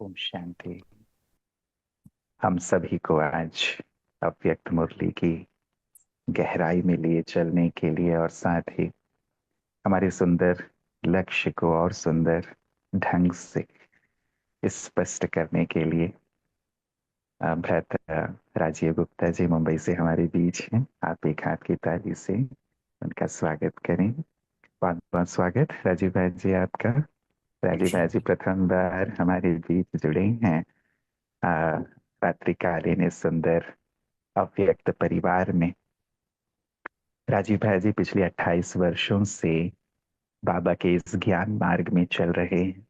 ओम शांति। हम सभी को आज अव्यक्त मुरली की गहराई में लिए चलने के लिए और साथ ही हमारे सुंदर लक्ष्य को और सुंदर ढंग से स्पष्ट करने के लिए भ्राता राजीव गुप्ता जी मुंबई से हमारे बीच हैं। आप एक हाथ की ताली से उनका स्वागत करें। बहुत बहुत स्वागत राजीव भाई जी आपका। राजीव भाई जी शांति। प्रथम बार हमारे बीच जुड़े हैं आ, रात्रिकालीन इस सुंदर अव्यक्त परिवार में। राजीव भाई जी पिछले 28 वर्षों से बाबा के इस ज्ञान मार्ग में चल रहे हैं।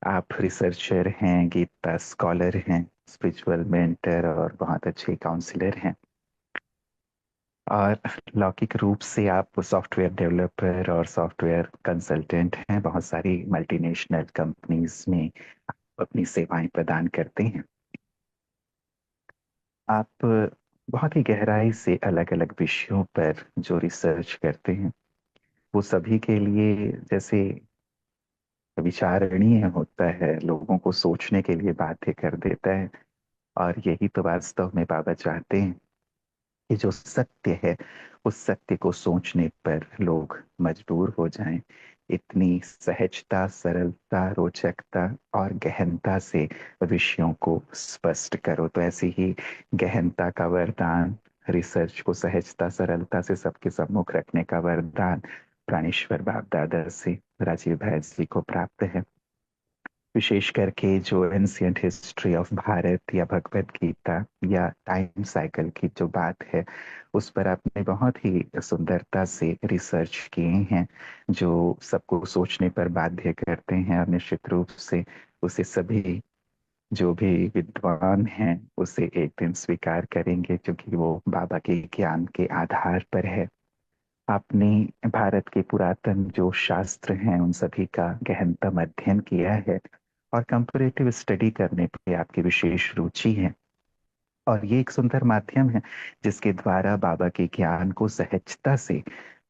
आप रिसर्चर हैं, गीता स्कॉलर हैं, स्पिरिचुअल मेंटर और बहुत अच्छे काउंसलर हैं। और लौकिक रूप से आप सॉफ्टवेयर डेवलपर और सॉफ्टवेयर कंसल्टेंट हैं। बहुत सारी मल्टीनेशनल कंपनीज में आप अपनी सेवाएं प्रदान करते हैं। आप बहुत ही गहराई से अलग अलग विषयों पर जो रिसर्च करते हैं वो सभी के लिए जैसे विचारणीय होता है, लोगों को सोचने के लिए बाध्य कर देता है। और यही तो वास्तव में बाबा चाहते हैं कि जो सत्य है उस सत्य को सोचने पर लोग मजबूर हो जाएं। इतनी सहजता, सरलता, रोचकता और गहनता से विषयों को स्पष्ट करो। तो ऐसी ही गहनता का वरदान, रिसर्च को सहजता सरलता से सबके सम्मुख रखने का वरदान प्राणेश्वर बाप दादा से राजीव भाई जी को प्राप्त है। विशेष करके जो एंशियंट हिस्ट्री ऑफ भारत या भगवत गीता या टाइम साइकिल की जो बात है उस पर आपने बहुत ही सुंदरता से रिसर्च किए हैं, जो सबको सोचने पर बाध्य करते हैं। और निश्चित रूप से उसे सभी जो भी विद्वान हैं उसे एक दिन स्वीकार करेंगे, क्योंकि वो बाबा के ज्ञान के आधार पर है। आपने भारत के पुरातन जो शास्त्र हैं उन सभी का गहनतम अध्ययन किया है और कंपैरेटिव स्टडी करने पे आपकी विशेष रुचि है। और ये एक सुंदर माध्यम है जिसके द्वारा बाबा के ज्ञान को सहजता से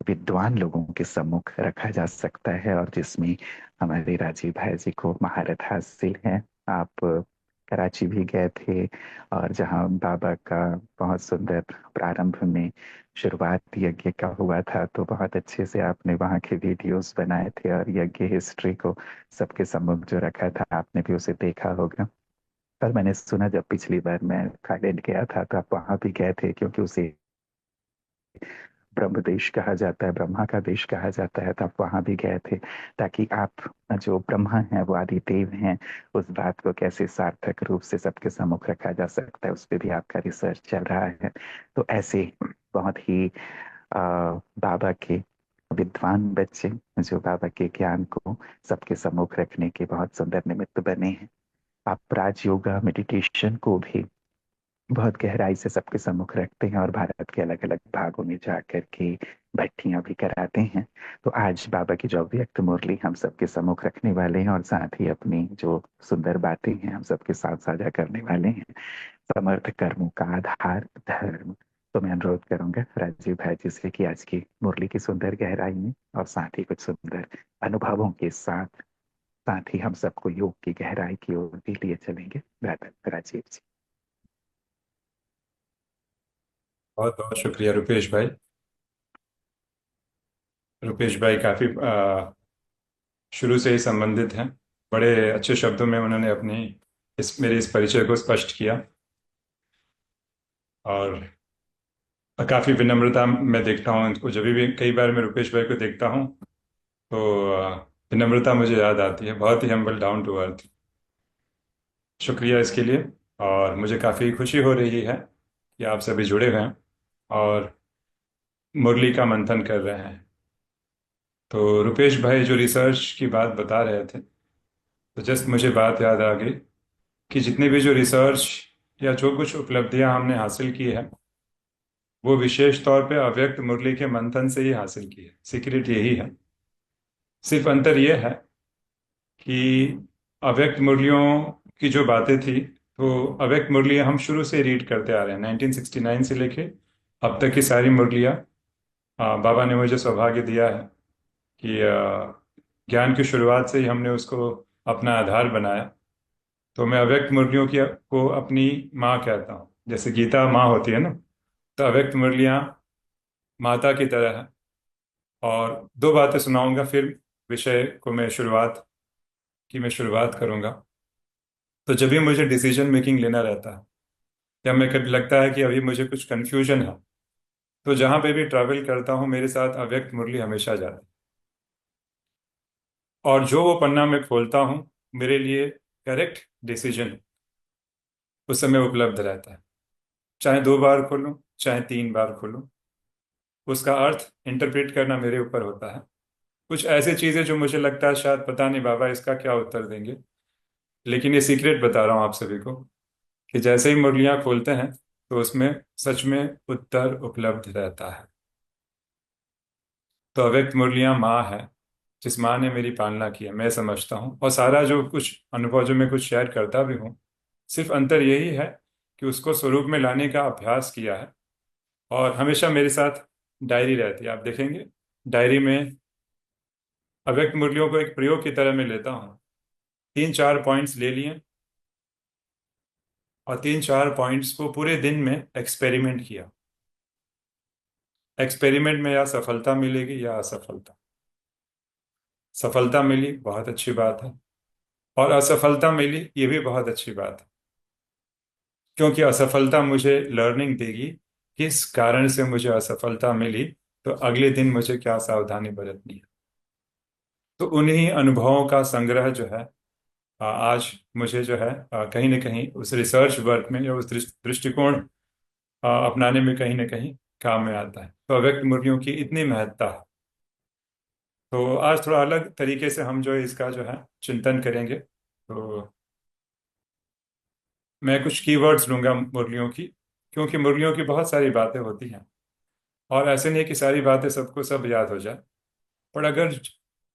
विद्वान लोगों के सम्मुख रखा जा सकता है, और जिसमें हमारे राजीव भाई जी को महारत हासिल है। आप कराची भी गए थे और जहाँ बाबा का बहुत सुंदर प्रारंभ में शुरुआत यज्ञ का हुआ था, तो बहुत अच्छे से आपने वहाँ के वीडियोस बनाए थे और यज्ञ हिस्ट्री को सबके सम्मुख जो रखा था आपने भी उसे देखा होगा। पर मैंने सुना जब पिछली बार मैं थाईलैंड गया था तो आप वहां भी गए थे, क्योंकि उसे ब्रह्म देश कहा जाता है, ब्रह्मा का देश कहा जाता है। तो आप वहां भी गए थे ताकि आप जो ब्रह्मा है वो आदि देव हैं उस बात को कैसे सार्थक रूप से सबके सम्मुख रखा जा सकता है, उस पर भी आपका रिसर्च चल रहा है। तो ऐसे बहुत ही बाबा के विद्वान बच्चे जो बाबा के ज्ञान को सबके सम्मुख रखने के बहुत सुंदर निमित्त बने हैं। आप राजयोगा मेडिटेशन को भी बहुत गहराई से सबके सम्मुख रखते हैं और भारत के अलग अलग भागों में जाकर के भट्टियां भी कराते हैं। तो आज बाबा की जो अव्यक्त मुरली हम सबके सम्मुख रखने वाले हैं और साथ ही अपनी जो सुंदर बातें हैं हम सबके साथ साझा करने वाले हैं। समर्थ कर्मों का आधार धर्म। तो मैं अनुरोध करूंगा राजीव भाई जी से कि आज की मुरली की सुंदर गहराई में और साथ ही कुछ सुंदर अनुभवों के साथ साथ ही हम सबको योग की गहराई की ओर भी लिए चलेंगे। राजीव जी। बहुत बहुत शुक्रिया रुपेश भाई। रुपेश भाई काफ़ी शुरू से ही संबंधित हैं। बड़े अच्छे शब्दों में उन्होंने अपनी मेरे इस परिचय को स्पष्ट किया। और काफ़ी विनम्रता मैं देखता हूँ इनको, जब भी कई बार मैं रुपेश भाई को देखता हूँ तो विनम्रता मुझे याद आती है। बहुत ही हम्बल, डाउन टू अर्थ। शुक्रिया इसके लिए। और मुझे काफ़ी खुशी हो रही है कि आप सभी जुड़े हुए हैं और मुरली का मंथन कर रहे हैं। तो रुपेश भाई जो रिसर्च की बात बता रहे थे, तो जस्ट मुझे बात याद आ गई कि जितने भी जो रिसर्च या जो कुछ उपलब्धियां हमने हासिल की है, वो विशेष तौर पे अव्यक्त मुरली के मंथन से ही हासिल की है। सीक्रेट यही है। सिर्फ अंतर यह है कि अव्यक्त मुरलियों की जो बातें थी, तो अव्यक्त मुरलियां हम शुरू से रीड करते आ रहे हैं 1969 से लेके अब तक की सारी मुरलियां। बाबा ने मुझे सौभाग्य दिया है कि ज्ञान की शुरुआत से ही हमने उसको अपना आधार बनाया। तो मैं अव्यक्त मुरलियों की को अपनी माँ कहता हूँ, जैसे गीता माँ होती है ना, तो अव्यक्त मुरलियाँ माता की तरह है। और दो बातें सुनाऊंगा, फिर विषय को मैं शुरुआत करूंगा। तो जब भी मुझे डिसीजन मेकिंग लेना रहता है, या मैं कभी लगता है कि अभी मुझे कुछ कन्फ्यूजन है, तो जहां पे भी ट्रैवल करता हूँ मेरे साथ अव्यक्त मुरली हमेशा जाती है। और जो वो पन्ना मैं खोलता हूँ, मेरे लिए करेक्ट डिसीजन उस समय उपलब्ध रहता है। चाहे 2 बार खोलूं, चाहे 3 बार खोलूं, उसका अर्थ इंटरप्रेट करना मेरे ऊपर होता है। कुछ ऐसी चीजें जो मुझे लगता है शायद पता नहीं बाबा इसका क्या उत्तर देंगे, लेकिन ये सीक्रेट बता रहा हूँ आप सभी को, कि जैसे ही मुरलियां खोलते हैं तो उसमें सच में उत्तर उपलब्ध रहता है। तो अव्यक्त मुरलियां माँ है, जिस माँ ने मेरी पालना की है, मैं समझता हूँ। और सारा जो कुछ अनुभव जो मैं कुछ शेयर करता भी हूँ, सिर्फ अंतर यही है कि उसको स्वरूप में लाने का अभ्यास किया है। और हमेशा मेरे साथ डायरी रहती है, आप देखेंगे डायरी में अव्यक्त मुरलियों को एक प्रयोग की तरह मैं लेता हूँ। 3-4 पॉइंट्स ले लिए, और 3-4 पॉइंट्स को पूरे दिन में एक्सपेरिमेंट किया। एक्सपेरिमेंट में या सफलता मिलेगी या असफलता। सफलता मिली, बहुत अच्छी बात है। और असफलता मिली, ये भी बहुत अच्छी बात है, क्योंकि असफलता मुझे लर्निंग देगी किस कारण से मुझे असफलता मिली, तो अगले दिन मुझे क्या सावधानी बरतनी है। तो उन्हीं अनुभवों का संग्रह जो है, आज मुझे जो है कहीं ना कहीं उस रिसर्च वर्क में या उस दृष्टिकोण अपनाने में कहीं ना कहीं काम में आता है। तो अव्यक्त मुर्गियों की इतनी महत्ता है। तो आज थोड़ा अलग तरीके से हम जो है इसका जो है चिंतन करेंगे। तो मैं कुछ कीवर्ड्स लूंगा मुरलियों की, क्योंकि मुरलियों की बहुत सारी बातें होती हैं, और ऐसे नहीं कि सारी बातें सबको सब याद हो जाए। पर अगर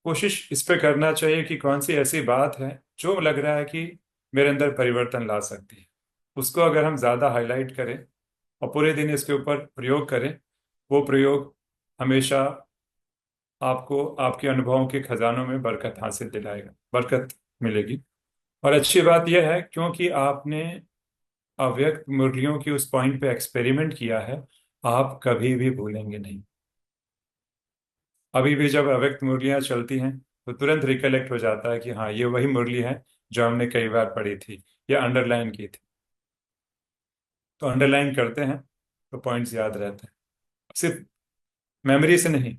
कोशिश इस पे करना चाहिए कि कौन सी ऐसी बात है जो लग रहा है कि मेरे अंदर परिवर्तन ला सकती है, उसको अगर हम ज़्यादा हाईलाइट करें और पूरे दिन इसके ऊपर प्रयोग करें, वो प्रयोग हमेशा आपको आपके अनुभवों के खजानों में बरकत हासिल दिलाएगा, बरकत मिलेगी। और अच्छी बात यह है, क्योंकि आपने अव्यक्त मुरलियों की उस पॉइंट पे एक्सपेरिमेंट किया है, आप कभी भी भूलेंगे नहीं। अभी भी जब अव्यक्त मुरलियां चलती हैं तो तुरंत रिकलेक्ट हो जाता है कि हाँ, ये वही मुरली है जो हमने कई बार पढ़ी थी या अंडरलाइन की थी। तो अंडरलाइन करते हैं तो पॉइंट्स याद रहते हैं। सिर्फ मेमोरी से नहीं,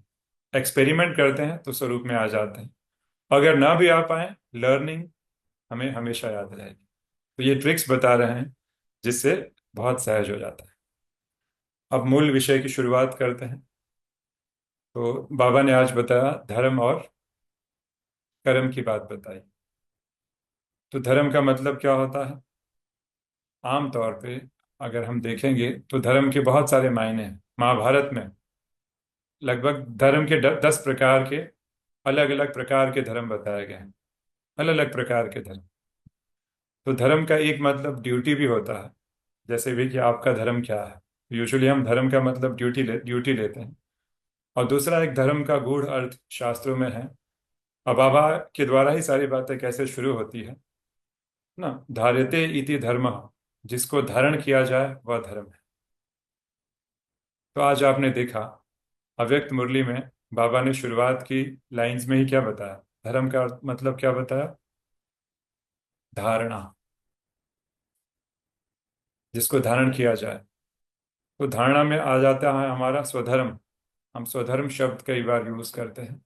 एक्सपेरिमेंट करते हैं तो स्वरूप में आ जाते हैं। अगर ना भी आ पाए, लर्निंग हमें हमेशा याद रहेगी। तो ये ट्रिक्स बता रहे हैं जिससे बहुत सहज हो जाता है। अब मूल विषय की शुरुआत करते हैं। तो बाबा ने आज बताया धर्म और कर्म की बात बताई। तो धर्म का मतलब क्या होता है? आम तौर पे अगर हम देखेंगे तो धर्म के बहुत सारे मायने हैं। महाभारत में लगभग धर्म के 10 प्रकार के, अलग अलग प्रकार के धर्म बताए गए हैं। अलग अलग प्रकार के धर्म। तो धर्म का एक मतलब ड्यूटी भी होता है, जैसे भी कि आपका धर्म क्या है। यूजुअली हम धर्म का मतलब ड्यूटी लेते हैं। और दूसरा एक धर्म का गूढ़ अर्थ शास्त्रों में है। अब बाबा के द्वारा ही सारी बातें कैसे शुरू होती है ना, धार्यते इति धर्म, जिसको धारण किया जाए वह धर्म है। तो आज आपने देखा अव्यक्त मुरली में बाबा ने शुरुआत की लाइंस में ही क्या बताया, धर्म का मतलब क्या बताया? धारणा, जिसको धारण किया जाए। तो धारणा में आ जाता है हमारा स्वधर्म। हम स्वधर्म शब्द कई बार यूज करते हैं।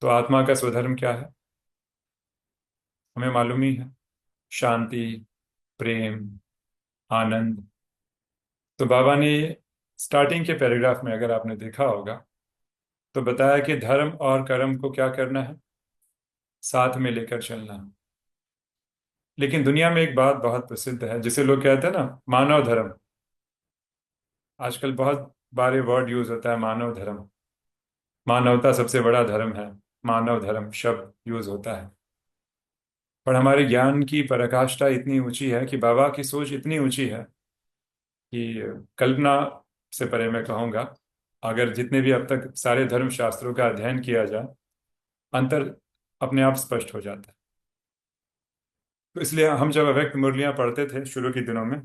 तो आत्मा का स्वधर्म क्या है? हमें मालूम ही है, शांति, प्रेम, आनंद। तो बाबा ने स्टार्टिंग के पैराग्राफ में अगर आपने देखा होगा, तो बताया कि धर्म और कर्म को क्या करना है, साथ में लेकर चलना है। लेकिन दुनिया में एक बात बहुत प्रसिद्ध है जिसे लोग कहते हैं ना, मानव धर्म। आजकल बहुत बारे वर्ड यूज होता है, मानव धर्म। मानवता सबसे बड़ा धर्म है, मानव धर्म शब्द यूज होता है। पर हमारे ज्ञान की पराकाष्ठा इतनी ऊंची है, कि बाबा की सोच इतनी ऊंची है कि कल्पना से परे मैं कहूँगा। अगर जितने भी अब तक सारे धर्म शास्त्रों का अध्ययन किया जाए, अंतर अपने आप स्पष्ट हो जाता है। तो इसलिए हम जब अव्यक्त मुरलियां पढ़ते थे शुरू के दिनों में,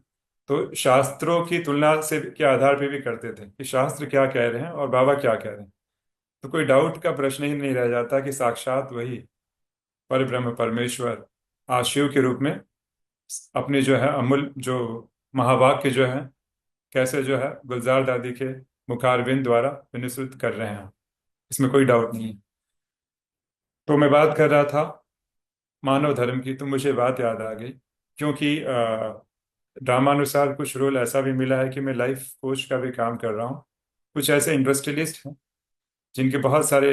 तो शास्त्रों की तुलना से के आधार पे भी करते थे कि शास्त्र क्या कह रहे हैं और बाबा क्या कह रहे हैं। तो कोई डाउट का प्रश्न ही नहीं रह जाता कि साक्षात वही परब्रह्म परमेश्वर आज शिव के रूप में अपने जो है अमूल जो महावाक्य जो है कैसे जो है गुलजार दादी के मुखारविंद द्वारा विनिश्चित कर रहे हैं, इसमें कोई डाउट नहीं है। तो मैं बात कर रहा था मानव धर्म की, तो मुझे बात याद आ गई, क्योंकि ड्रामानुसार कुछ रोल ऐसा भी मिला है कि मैं लाइफ कोच का भी काम कर रहा हूँ। कुछ ऐसे इंडस्ट्रियलिस्ट हैं जिनके बहुत सारे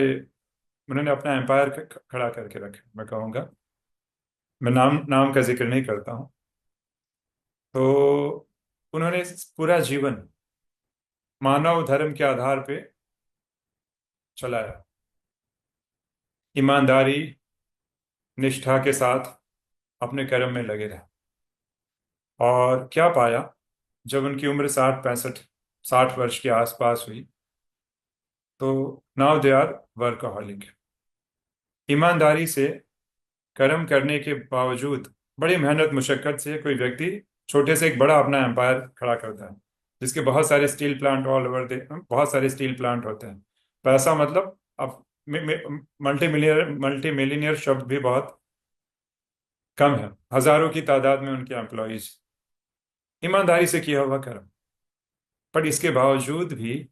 उन्होंने अपना एम्पायर खड़ा करके रखे, मैं कहूँगा, मैं नाम नाम का जिक्र नहीं करता हूँ। तो उन्होंने पूरा जीवन मानव धर्म के आधार पे चलाया, ईमानदारी निष्ठा के साथ अपने कर्म में लगे रहे। और क्या पाया, जब उनकी उम्र 60 वर्ष के आसपास हुई, तो नाउ दे आर वर्कaholic। ईमानदारी से कर्म करने के बावजूद बड़ी मेहनत मुशक्कत से कोई व्यक्ति छोटे से एक बड़ा अपना एम्पायर खड़ा करता है, जिसके बहुत सारे स्टील प्लांट ऑल ओवर दे, बहुत सारे स्टील प्लांट होते हैं। पैसा मतलब अब मल्टी मिलीनियर शब्द भी बहुत कम है, हजारों की तादाद में उनके एम्प्लॉयज, ईमानदारी से किया हुआ कर्म। पर इसके बावजूद भी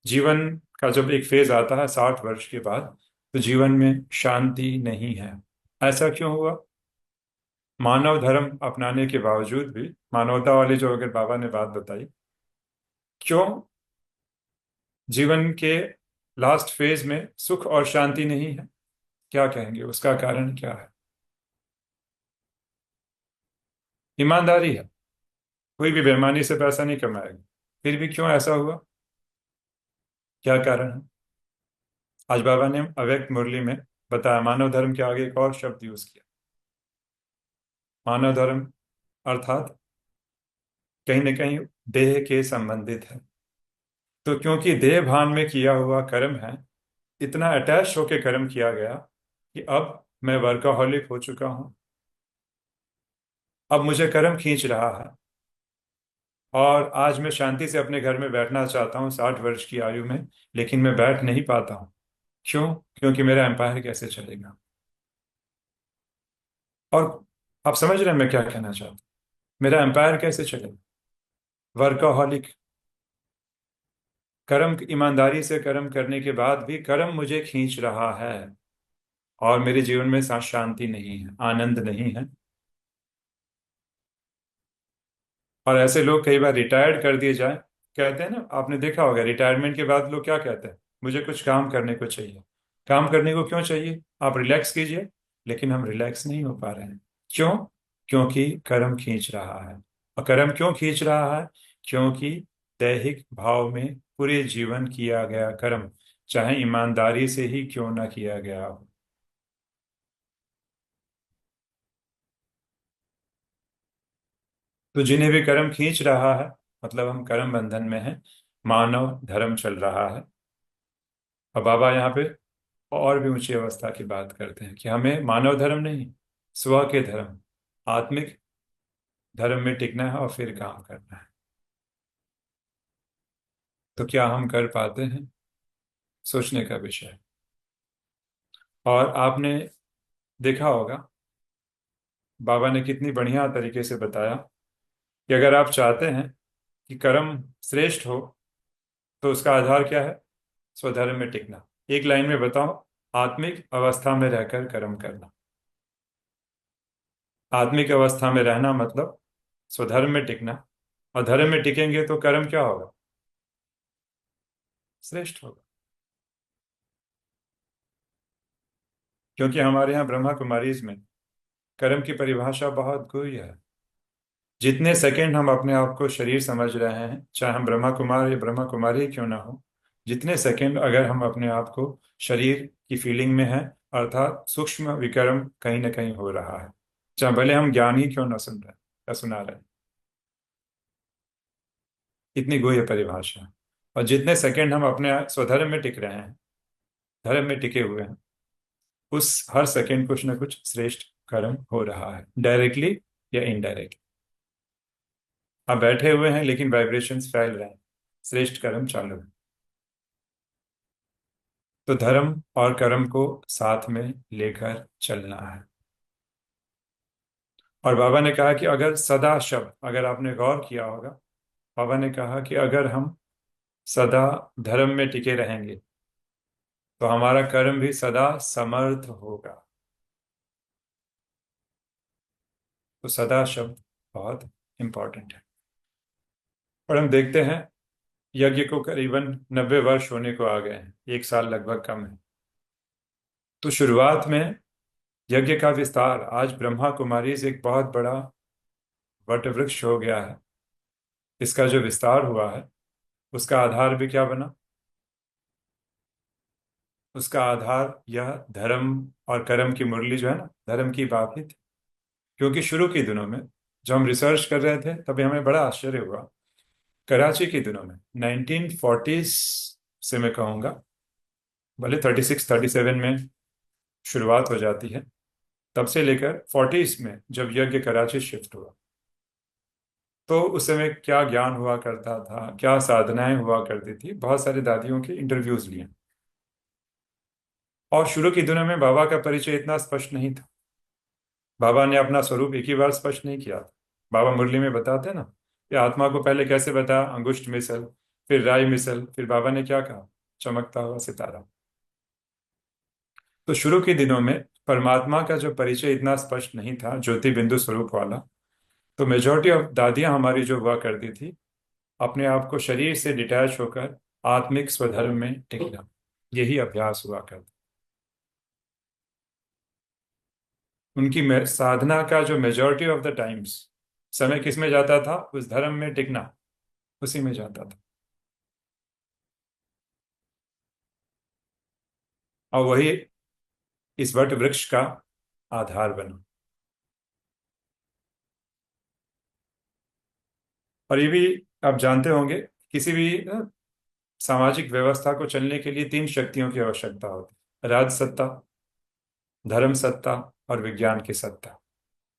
जीवन का जब एक फेज आता है 60 वर्ष के बाद, तो जीवन में शांति नहीं है। ऐसा क्यों हुआ? मानव धर्म अपनाने के बावजूद भी, मानवता वाली जो अगर बाबा ने बात बताई, क्यों जीवन के लास्ट फेज में सुख और शांति नहीं है? क्या कहेंगे, उसका कारण क्या है? ईमानदारी है, कोई भी बेईमानी से पैसा नहीं कमाएगा, फिर भी क्यों ऐसा हुआ? क्या कारण है? आज बाबा ने अव्यक्त मुरली में बताया, मानव धर्म के आगे एक और शब्द यूज किया, मानव धर्म अर्थात कहीं ना कहीं देह के संबंधित है। तो क्योंकि देह भान में किया हुआ कर्म है, इतना अटैच होके कर्म किया गया कि अब मैं वर्कaholic हो चुका हूं। अब मुझे कर्म खींच रहा है और आज मैं शांति से अपने घर में बैठना चाहता हूँ 60 वर्ष की आयु में, लेकिन मैं बैठ नहीं पाता हूँ। क्यों? क्योंकि मेरा एम्पायर कैसे चलेगा? और आप समझ रहे हैं मैं क्या कहना चाहता हूँ? मेरा एम्पायर कैसे चलेगा? वर्कaholic, कर्म ईमानदारी से कर्म करने के बाद भी कर्म मुझे खींच रहा है और मेरे जीवन में शांति नहीं है, आनंद नहीं है। और ऐसे लोग कई बार रिटायर्ड कर दिए जाए, कहते हैं ना, आपने देखा होगा रिटायरमेंट के बाद लोग क्या कहते हैं, मुझे कुछ काम करने को चाहिए। काम करने को क्यों चाहिए? आप रिलैक्स कीजिए। लेकिन हम रिलैक्स नहीं हो पा रहे हैं। क्यों? क्योंकि कर्म खींच रहा है। और कर्म क्यों खींच रहा है? क्योंकि दैहिक भाव में पूरे जीवन किया गया कर्म, चाहे ईमानदारी से ही क्यों ना किया गया हो। तो जिन्हें भी कर्म खींच रहा है, मतलब हम कर्म बंधन में हैं, मानव धर्म चल रहा है। और बाबा यहाँ पे और भी ऊंची अवस्था की बात करते हैं कि हमें मानव धर्म नहीं, स्व के धर्म, आत्मिक धर्म में टिकना है और फिर काम करना है। तो क्या हम कर पाते हैं? सोचने का विषय है। और आपने देखा होगा बाबा ने कितनी बढ़िया तरीके से बताया कि अगर आप चाहते हैं कि कर्म श्रेष्ठ हो, तो उसका आधार क्या है? स्वधर्म में टिकना। एक लाइन में बताओ, आत्मिक अवस्था में रहकर कर्म करना। आत्मिक अवस्था में रहना मतलब स्वधर्म में टिकना। और धर्म में टिकेंगे तो कर्म क्या होगा? श्रेष्ठ होगा। क्योंकि हमारे यहाँ ब्रह्मा कुमारीज में कर्म की परिभाषा बहुत गुह्य है। जितने सेकंड हम अपने आप को शरीर समझ रहे हैं, चाहे हम ब्रह्मा कुमार या ब्रह्मा कुमारी ही क्यों ना हो, जितने सेकंड अगर हम अपने आप को शरीर की फीलिंग में हैं, अर्थात सूक्ष्म विकर्म कहीं ना कहीं हो रहा है, चाहे भले हम ज्ञान ही क्यों ना सुन रहे या सुना रहे। इतनी गुह्य परिभाषा है। और जितने सेकंड हम अपने स्वधर्म में टिक रहे हैं, धर्म में टिके हुए हैं, उस हर सेकंड कुछ ना कुछ श्रेष्ठ कर्म हो रहा है, डायरेक्टली या इनडायरेक्टली। आप बैठे हुए हैं लेकिन वाइब्रेशंस फैल रहे हैं, श्रेष्ठ कर्म चालू है। तो धर्म और कर्म को साथ में लेकर चलना है। और बाबा ने कहा कि अगर सदा शब्द, अगर आपने गौर किया होगा, बाबा ने कहा कि अगर हम सदा धर्म में टिके रहेंगे तो हमारा कर्म भी सदा समर्थ होगा। तो सदा शब्द बहुत इंपॉर्टेंट है। और हम देखते हैं यज्ञ को करीबन 90 वर्ष होने को आ गए हैं, 1 साल लगभग कम है। तो शुरुआत में यज्ञ का विस्तार, आज ब्रह्मा कुमारी से एक बहुत बड़ा वट वृक्ष हो गया है। इसका जो विस्तार हुआ है उसका आधार भी क्या बना? उसका आधार यह धर्म और कर्म की मुरली जो है ना, धर्म की बात ही थी। क्योंकि शुरू के दिनों में जब हम रिसर्च कर रहे थे तभी हमें बड़ा आश्चर्य हुआ। कराची के दिनों में 1940s से मैं कहूँगा, भले 36 37 में शुरुआत हो जाती है, तब से लेकर 40s में जब यज्ञ कराची शिफ्ट हुआ, तो उस समय क्या ज्ञान हुआ करता था, क्या साधनाएं हुआ करती थी, बहुत सारे दादियों के इंटरव्यूज लिए। और शुरू के दिनों में बाबा का परिचय इतना स्पष्ट नहीं था। बाबा ने अपना स्वरूप एक ही बार स्पष्ट नहीं किया था। बाबा मुरली में बताते हैं ना कि आत्मा को पहले कैसे बताया, अंगुष्ठ मिसल, फिर राई मिसल, फिर बाबा ने क्या कहा, चमकता हुआ सितारा। तो शुरू के दिनों में परमात्मा का जो परिचय इतना स्पष्ट नहीं था, ज्योति बिंदु स्वरूप वाला, तो मेजोरिटी ऑफ दादियां हमारी जो हुआ करती थी, अपने आप को शरीर से डिटैच होकर आत्मिक स्वधर्म में टिकना, यही अभ्यास हुआ करता। उनकी साधना का जो मेजोरिटी ऑफ द टाइम्स समय किस में जाता था? उस धर्म में टिकना, उसी में जाता था। और वही इस वट वृक्ष का आधार बना। और ये भी आप जानते होंगे, किसी भी सामाजिक व्यवस्था को चलने के लिए 3 शक्तियों की आवश्यकता होती है: राज सत्ता, धर्म सत्ता और विज्ञान की सत्ता।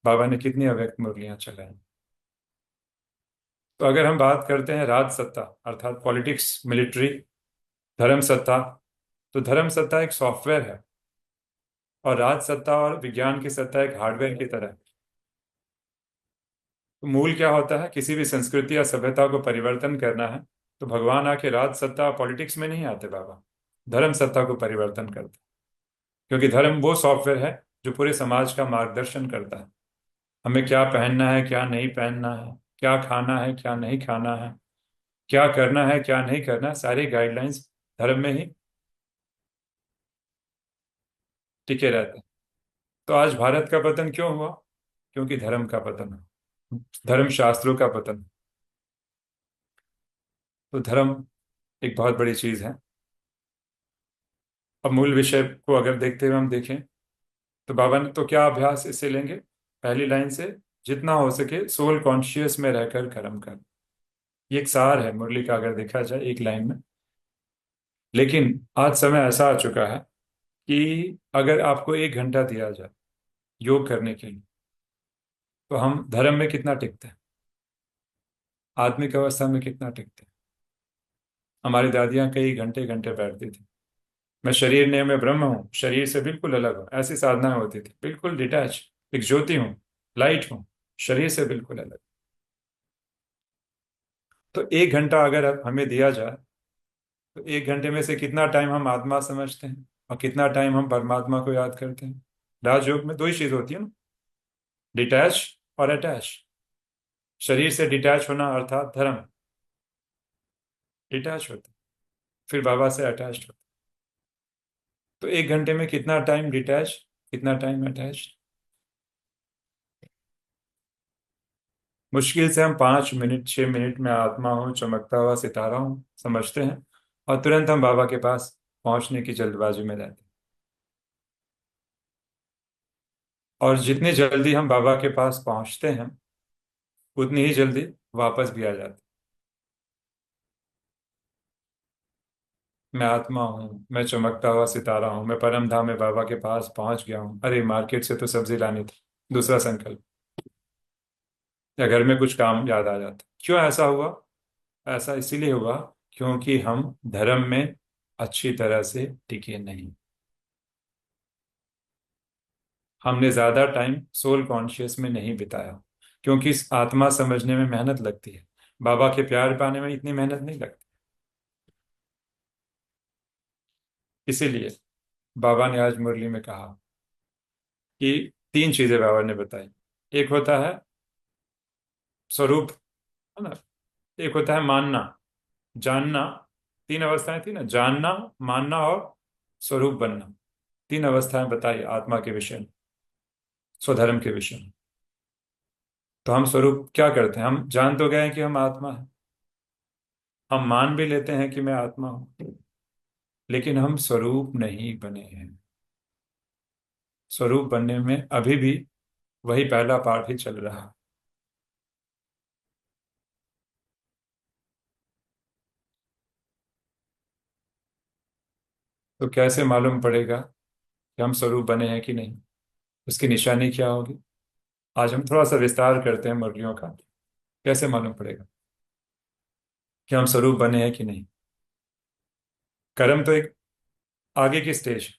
बाबा ने कितनी अव्यक्त मुरलियां चलाई। तो अगर हम बात करते हैं राज सत्ता अर्थात पॉलिटिक्स, मिलिट्री, धर्म सत्ता, तो धर्म सत्ता एक सॉफ्टवेयर है और राज सत्ता और विज्ञान की सत्ता एक हार्डवेयर की तरह है। तो मूल क्या होता है? किसी भी संस्कृति या सभ्यता को परिवर्तन करना है तो भगवान आके राज सत्ता पॉलिटिक्स में नहीं आते, बाबा धर्म सत्ता को परिवर्तन करते। क्योंकि धर्म वो सॉफ्टवेयर है जो पूरे समाज का मार्गदर्शन करता है। हमें क्या पहनना है, क्या नहीं पहनना है, क्या खाना है, क्या नहीं खाना है, क्या करना है, क्या नहीं करना है, सारी गाइडलाइंस धर्म में ही टिके रहते हैं। तो आज भारत का पतन क्यों हुआ? क्योंकि धर्म का पतन है, धर्म शास्त्रों का पतन। तो धर्म एक बहुत बड़ी चीज है। अब मूल विषय को अगर देखते हुए हम देखें तो बाबा ने तो क्या अभ्यास इससे लेंगे? पहली लाइन से, जितना हो सके सोल कॉन्शियस में रहकर कर्म कर। ये एक सार है मुरली का अगर देखा जाए एक लाइन में। लेकिन आज समय ऐसा आ चुका है कि अगर आपको 1 घंटा दिया जाए योग करने के लिए, तो हम धर्म में कितना टिकते हैं, आत्मिक अवस्था में कितना टिकते हैं? हमारी दादियां कई घंटे घंटे बैठती थी। मैं शरीर नहीं, मैं ब्रह्म हूँ, शरीर से बिल्कुल अलग हूँ, ऐसी साधनाएं होती थी, बिल्कुल डिटैच, एक ज्योति हूँ, लाइट हूँ, शरीर से बिल्कुल अलग। तो 1 घंटा अगर अब हमें दिया जाए तो 1 घंटे में से कितना टाइम हम आत्मा समझते हैं और कितना टाइम हम परमात्मा को याद करते हैं? राजयोग में 2 ही चीज होती है ना, डिटैच और अटैच। शरीर से डिटैच होना अर्थात धर्म, डिटैच होता, फिर बाबा से अटैच होता। तो 1 घंटे में कितना टाइम डिटैच, कितना टाइम अटैच? मुश्किल से हम 5 मिनट 6 मिनट में आत्मा हो, चमकता हुआ सितारा हो समझते हैं, और तुरंत हम बाबा के पास पहुंचने की जल्दबाजी में रहते हैं। और जितनी जल्दी हम बाबा के पास पहुंचते हैं उतनी ही जल्दी वापस भी आ जाते हैं। मैं आत्मा हूँ, मैं चमकता हुआ सितारा हूँ, मैं परम धाम में बाबा के पास पहुंच गया हूँ, अरे मार्केट से तो सब्जी लानी थी। दूसरा संकल्प, या घर में कुछ काम याद आ जाता। क्यों ऐसा हुआ? ऐसा इसीलिए हुआ क्योंकि हम धर्म में अच्छी तरह से टिके नहीं। हमने ज्यादा टाइम सोल कॉन्शियस में नहीं बिताया, क्योंकि इस आत्मा समझने में मेहनत लगती है, बाबा के प्यार पाने में इतनी मेहनत नहीं लगती। इसीलिए बाबा ने आज मुरली में कहा कि तीन चीजें बाबा ने बताई। एक होता है स्वरूप, है ना। एक होता है मानना, जानना। तीन अवस्थाएं थी ना, जानना, मानना और स्वरूप बनना। तीन अवस्थाएं बताई आत्मा के विषय में, स्वधर्म के विषय में। तो हम स्वरूप क्या करते हैं? हम जान तो गए हैं कि हम आत्मा हैं, हम मान भी लेते हैं कि मैं आत्मा हूं, लेकिन हम स्वरूप नहीं बने हैं। स्वरूप बनने में अभी भी वही पहला पाठ ही चल रहा है। तो कैसे मालूम पड़ेगा कि हम स्वरूप बने हैं कि नहीं? उसकी निशानी क्या होगी? आज हम थोड़ा सा विस्तार करते हैं मुरलियों का। कैसे मालूम पड़ेगा कि हम स्वरूप बने हैं कि नहीं? कर्म तो एक आगे की स्टेज है।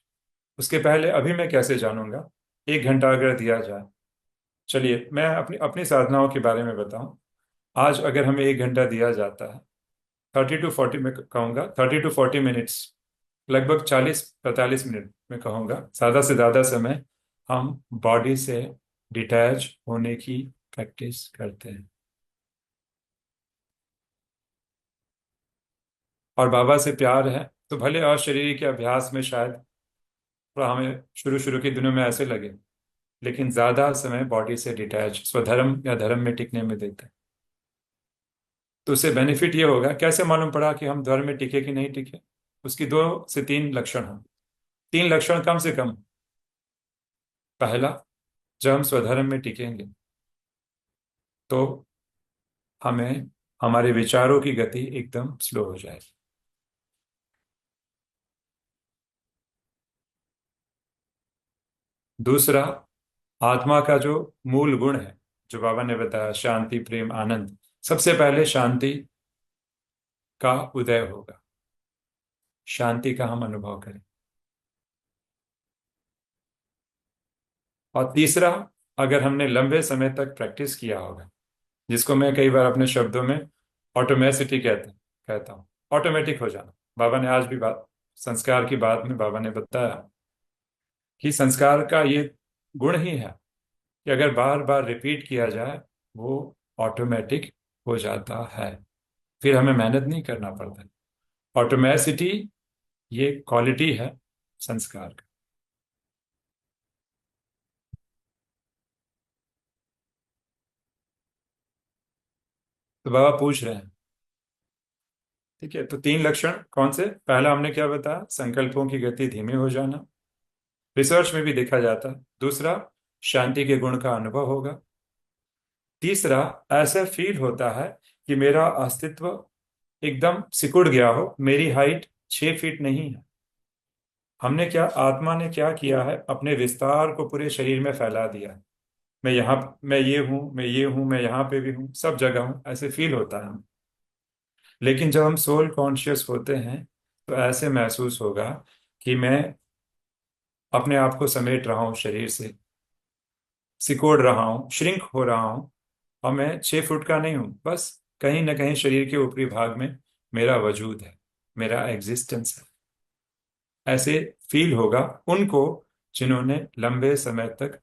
उसके पहले अभी मैं कैसे जानूंगा? एक घंटा अगर दिया जाए, चलिए मैं अपनी अपनी साधनाओं के बारे में बताऊं। आज अगर हमें एक घंटा दिया जाता है, 30 to 40, में कहूँगा 30 to 40 मिनट्स, लगभग 40 45 मिनट में कहूँगा, ज़्यादा से ज़्यादा समय हम बॉडी से डिटैच होने की प्रैक्टिस करते हैं। और बाबा से प्यार है तो भले अशरीरी के अभ्यास में शायद थोड़ा हमें शुरू शुरू के दिनों में ऐसे लगे, लेकिन ज़्यादा समय बॉडी से डिटैच स्वधर्म या धर्म में टिकने में देते हैं। तो उससे बेनिफिट ये होगा, कैसे मालूम पड़ा कि हम धर्म में टिके कि नहीं टिके? उसकी 2 से 3 लक्षण हैं। 3 लक्षण कम से कम। पहला, जब हम स्वधर्म में टिकेंगे तो हमें हमारे विचारों की गति एकदम स्लो हो जाएगी। दूसरा, आत्मा का जो मूल गुण है, जो बाबा ने बताया, शांति, प्रेम, आनंद, सबसे पहले शांति का उदय होगा। शांति का हम अनुभव करें। और तीसरा, अगर हमने लंबे समय तक प्रैक्टिस किया होगा, जिसको मैं कई बार अपने शब्दों में ऑटोमेसिटी कहता हूँ, ऑटोमेटिक हो जाना। बाबा ने आज भी बात, संस्कार की बात में बाबा ने बताया कि संस्कार का ये गुण ही है कि अगर बार बार रिपीट किया जाए, वो ऑटोमेटिक हो जाता है, फिर हमें मेहनत नहीं करना पड़ता। ऑटोमेसिटी ये क्वालिटी है संस्कार का। तो बाबा पूछ रहे हैं, ठीक है, तो 3 लक्षण कौन से? पहला हमने क्या बताया? संकल्पों की गति धीमी हो जाना, रिसर्च में भी देखा जाता है। दूसरा, शांति के गुण का अनुभव होगा। तीसरा, ऐसा फील होता है कि मेरा अस्तित्व एकदम सिकुड़ गया हो, मेरी हाइट 6 फीट नहीं है। हमने क्या, आत्मा ने क्या किया है, अपने विस्तार को पूरे शरीर में फैला दिया है। मैं यहाँ, मैं ये हूँ, मैं ये हूँ, मैं यहाँ पे भी हूँ, सब जगह हूँ, ऐसे फील होता है। लेकिन जब हम सोल कॉन्शियस होते हैं तो ऐसे महसूस होगा कि मैं अपने आप को समेट रहा हूँ शरीर से, सिकोड़ रहा हूँ, श्रिंक हो रहा हूँ। और मैं 6 फुट का नहीं हूँ, बस कहीं ना कहीं शरीर के ऊपरी भाग में मेरा वजूद है, मेरा एग्जिस्टेंस है। ऐसे फील होगा उनको जिन्होंने लंबे समय तक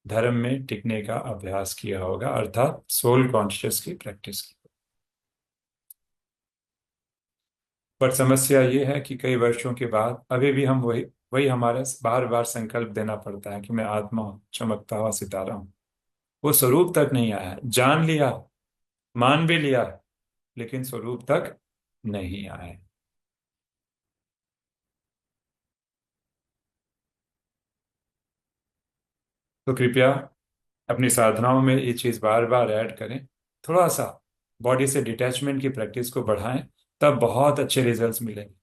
धर्म में टिकने का अभ्यास किया होगा, अर्थात सोल कॉन्शियस की प्रैक्टिस की। पर समस्या ये है कि कई वर्षों के बाद अभी भी हम वही वही हमारे बार बार संकल्प देना पड़ता है कि मैं आत्मा हूं, चमकता हुआ सितारा हूं। वो स्वरूप तक नहीं आया है। जान लिया, मान भी लिया है, लेकिन स्वरूप तक नहीं आए। तो कृपया अपनी साधनाओं में ये चीज बार बार ऐड करें। थोड़ा सा बॉडी से डिटैचमेंट की प्रैक्टिस को बढ़ाएं, तब बहुत अच्छे रिजल्ट्स मिलेंगे।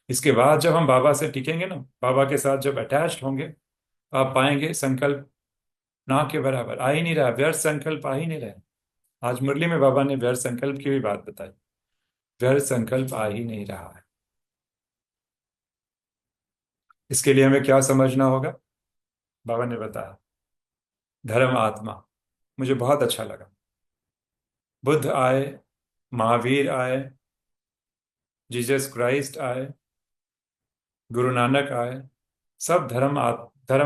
इसके बाद जब हम बाबा से टिकेंगे ना, बाबा के साथ जब अटैच्ड होंगे, आप पाएंगे संकल्प ना के बराबर आ ही नहीं रहा, व्यर्थ संकल्प आ ही नहीं रहे। आज मुरली में बाबा ने व्यर्थ संकल्प की भी बात बताई। व्यर्थ संकल्प आ ही नहीं रहा है। इसके लिए हमें क्या समझना होगा? बाबा ने बताया, धर्म आत्मा। मुझे बहुत अच्छा लगा। बुद्ध आए, महावीर आए, जीसस क्राइस्ट आए, गुरु नानक आए, सब धर्म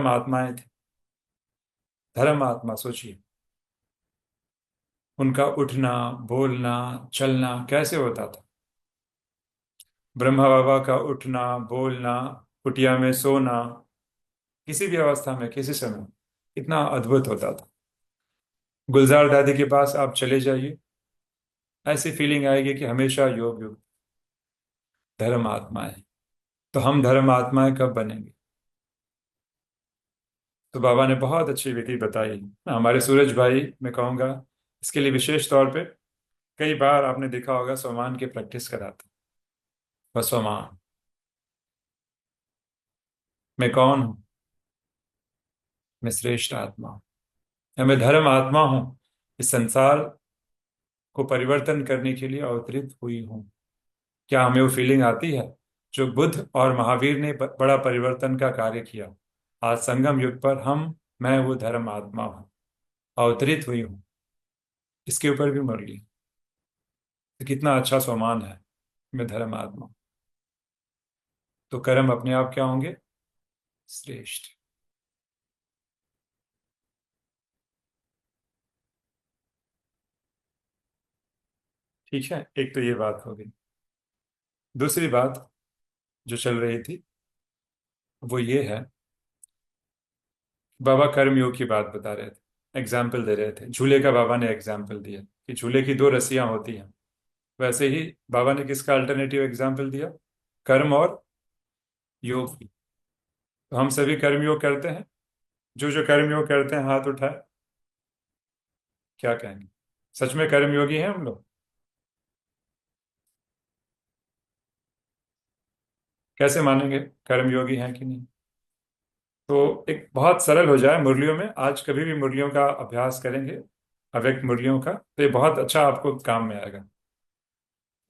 आत्माएं थे। धर्म आत्मा, सोचिए उनका उठना, बोलना, चलना कैसे होता था। ब्रह्मा बाबा का उठना, बोलना, कुटिया में सोना, किसी भी अवस्था में किसी समय इतना अद्भुत होता था। गुलजार दादी के पास आप चले जाइए, ऐसी फीलिंग आएगी कि हमेशा योग योग। धर्म आत्माएं। तो हम धर्म आत्माएं कब बनेंगे? तो बाबा ने बहुत अच्छी विधि बताई। मैं हमारे सूरज भाई मैं कहूँगा, इसके लिए विशेष तौर पे कई बार आपने देखा होगा स्वमान की प्रैक्टिस कराते। वह स्वमान, मैं कौन हूँ? मैं श्रेष्ठ आत्मा हूँ, या मैं धर्म आत्मा हूँ, इस संसार को परिवर्तन करने के लिए अवतरित हुई हूँ। क्या हमें वो फीलिंग आती है जो बुद्ध और महावीर ने बड़ा परिवर्तन का कार्य किया? आज संगम युग पर मैं वो धर्म आत्मा हूँ, अवतरित हुई हूँ। इसके ऊपर भी मुरली। तो कितना अच्छा स्वमान है, मैं धर्म आत्मा। तो कर्म अपने आप क्या होंगे? श्रेष्ठ। ठीक है, एक तो ये बात हो गई। दूसरी बात जो चल रही थी वो ये है, बाबा कर्म योग की बात बता रहे थे, एग्जाम्पल दे रहे थे। झूले का बाबा ने एग्जाम्पल दिया कि झूले की दो रस्सियां होती हैं। वैसे ही बाबा ने किसका अल्टरनेटिव एग्जाम्पल दिया? कर्म और योग की। तो हम सभी कर्म योग करते हैं। जो जो कर्म योग करते हैं हाथ उठाए। क्या कहेंगे? सच में कर्म योगी हैं हम लोग? कैसे मानेंगे कर्म योगी हैं कि नहीं? तो एक बहुत सरल हो जाए, मुरलियों में आज कभी भी मुरलियों का अभ्यास करेंगे, अव्यक्त मुरलियों का, तो ये बहुत अच्छा आपको काम में आएगा।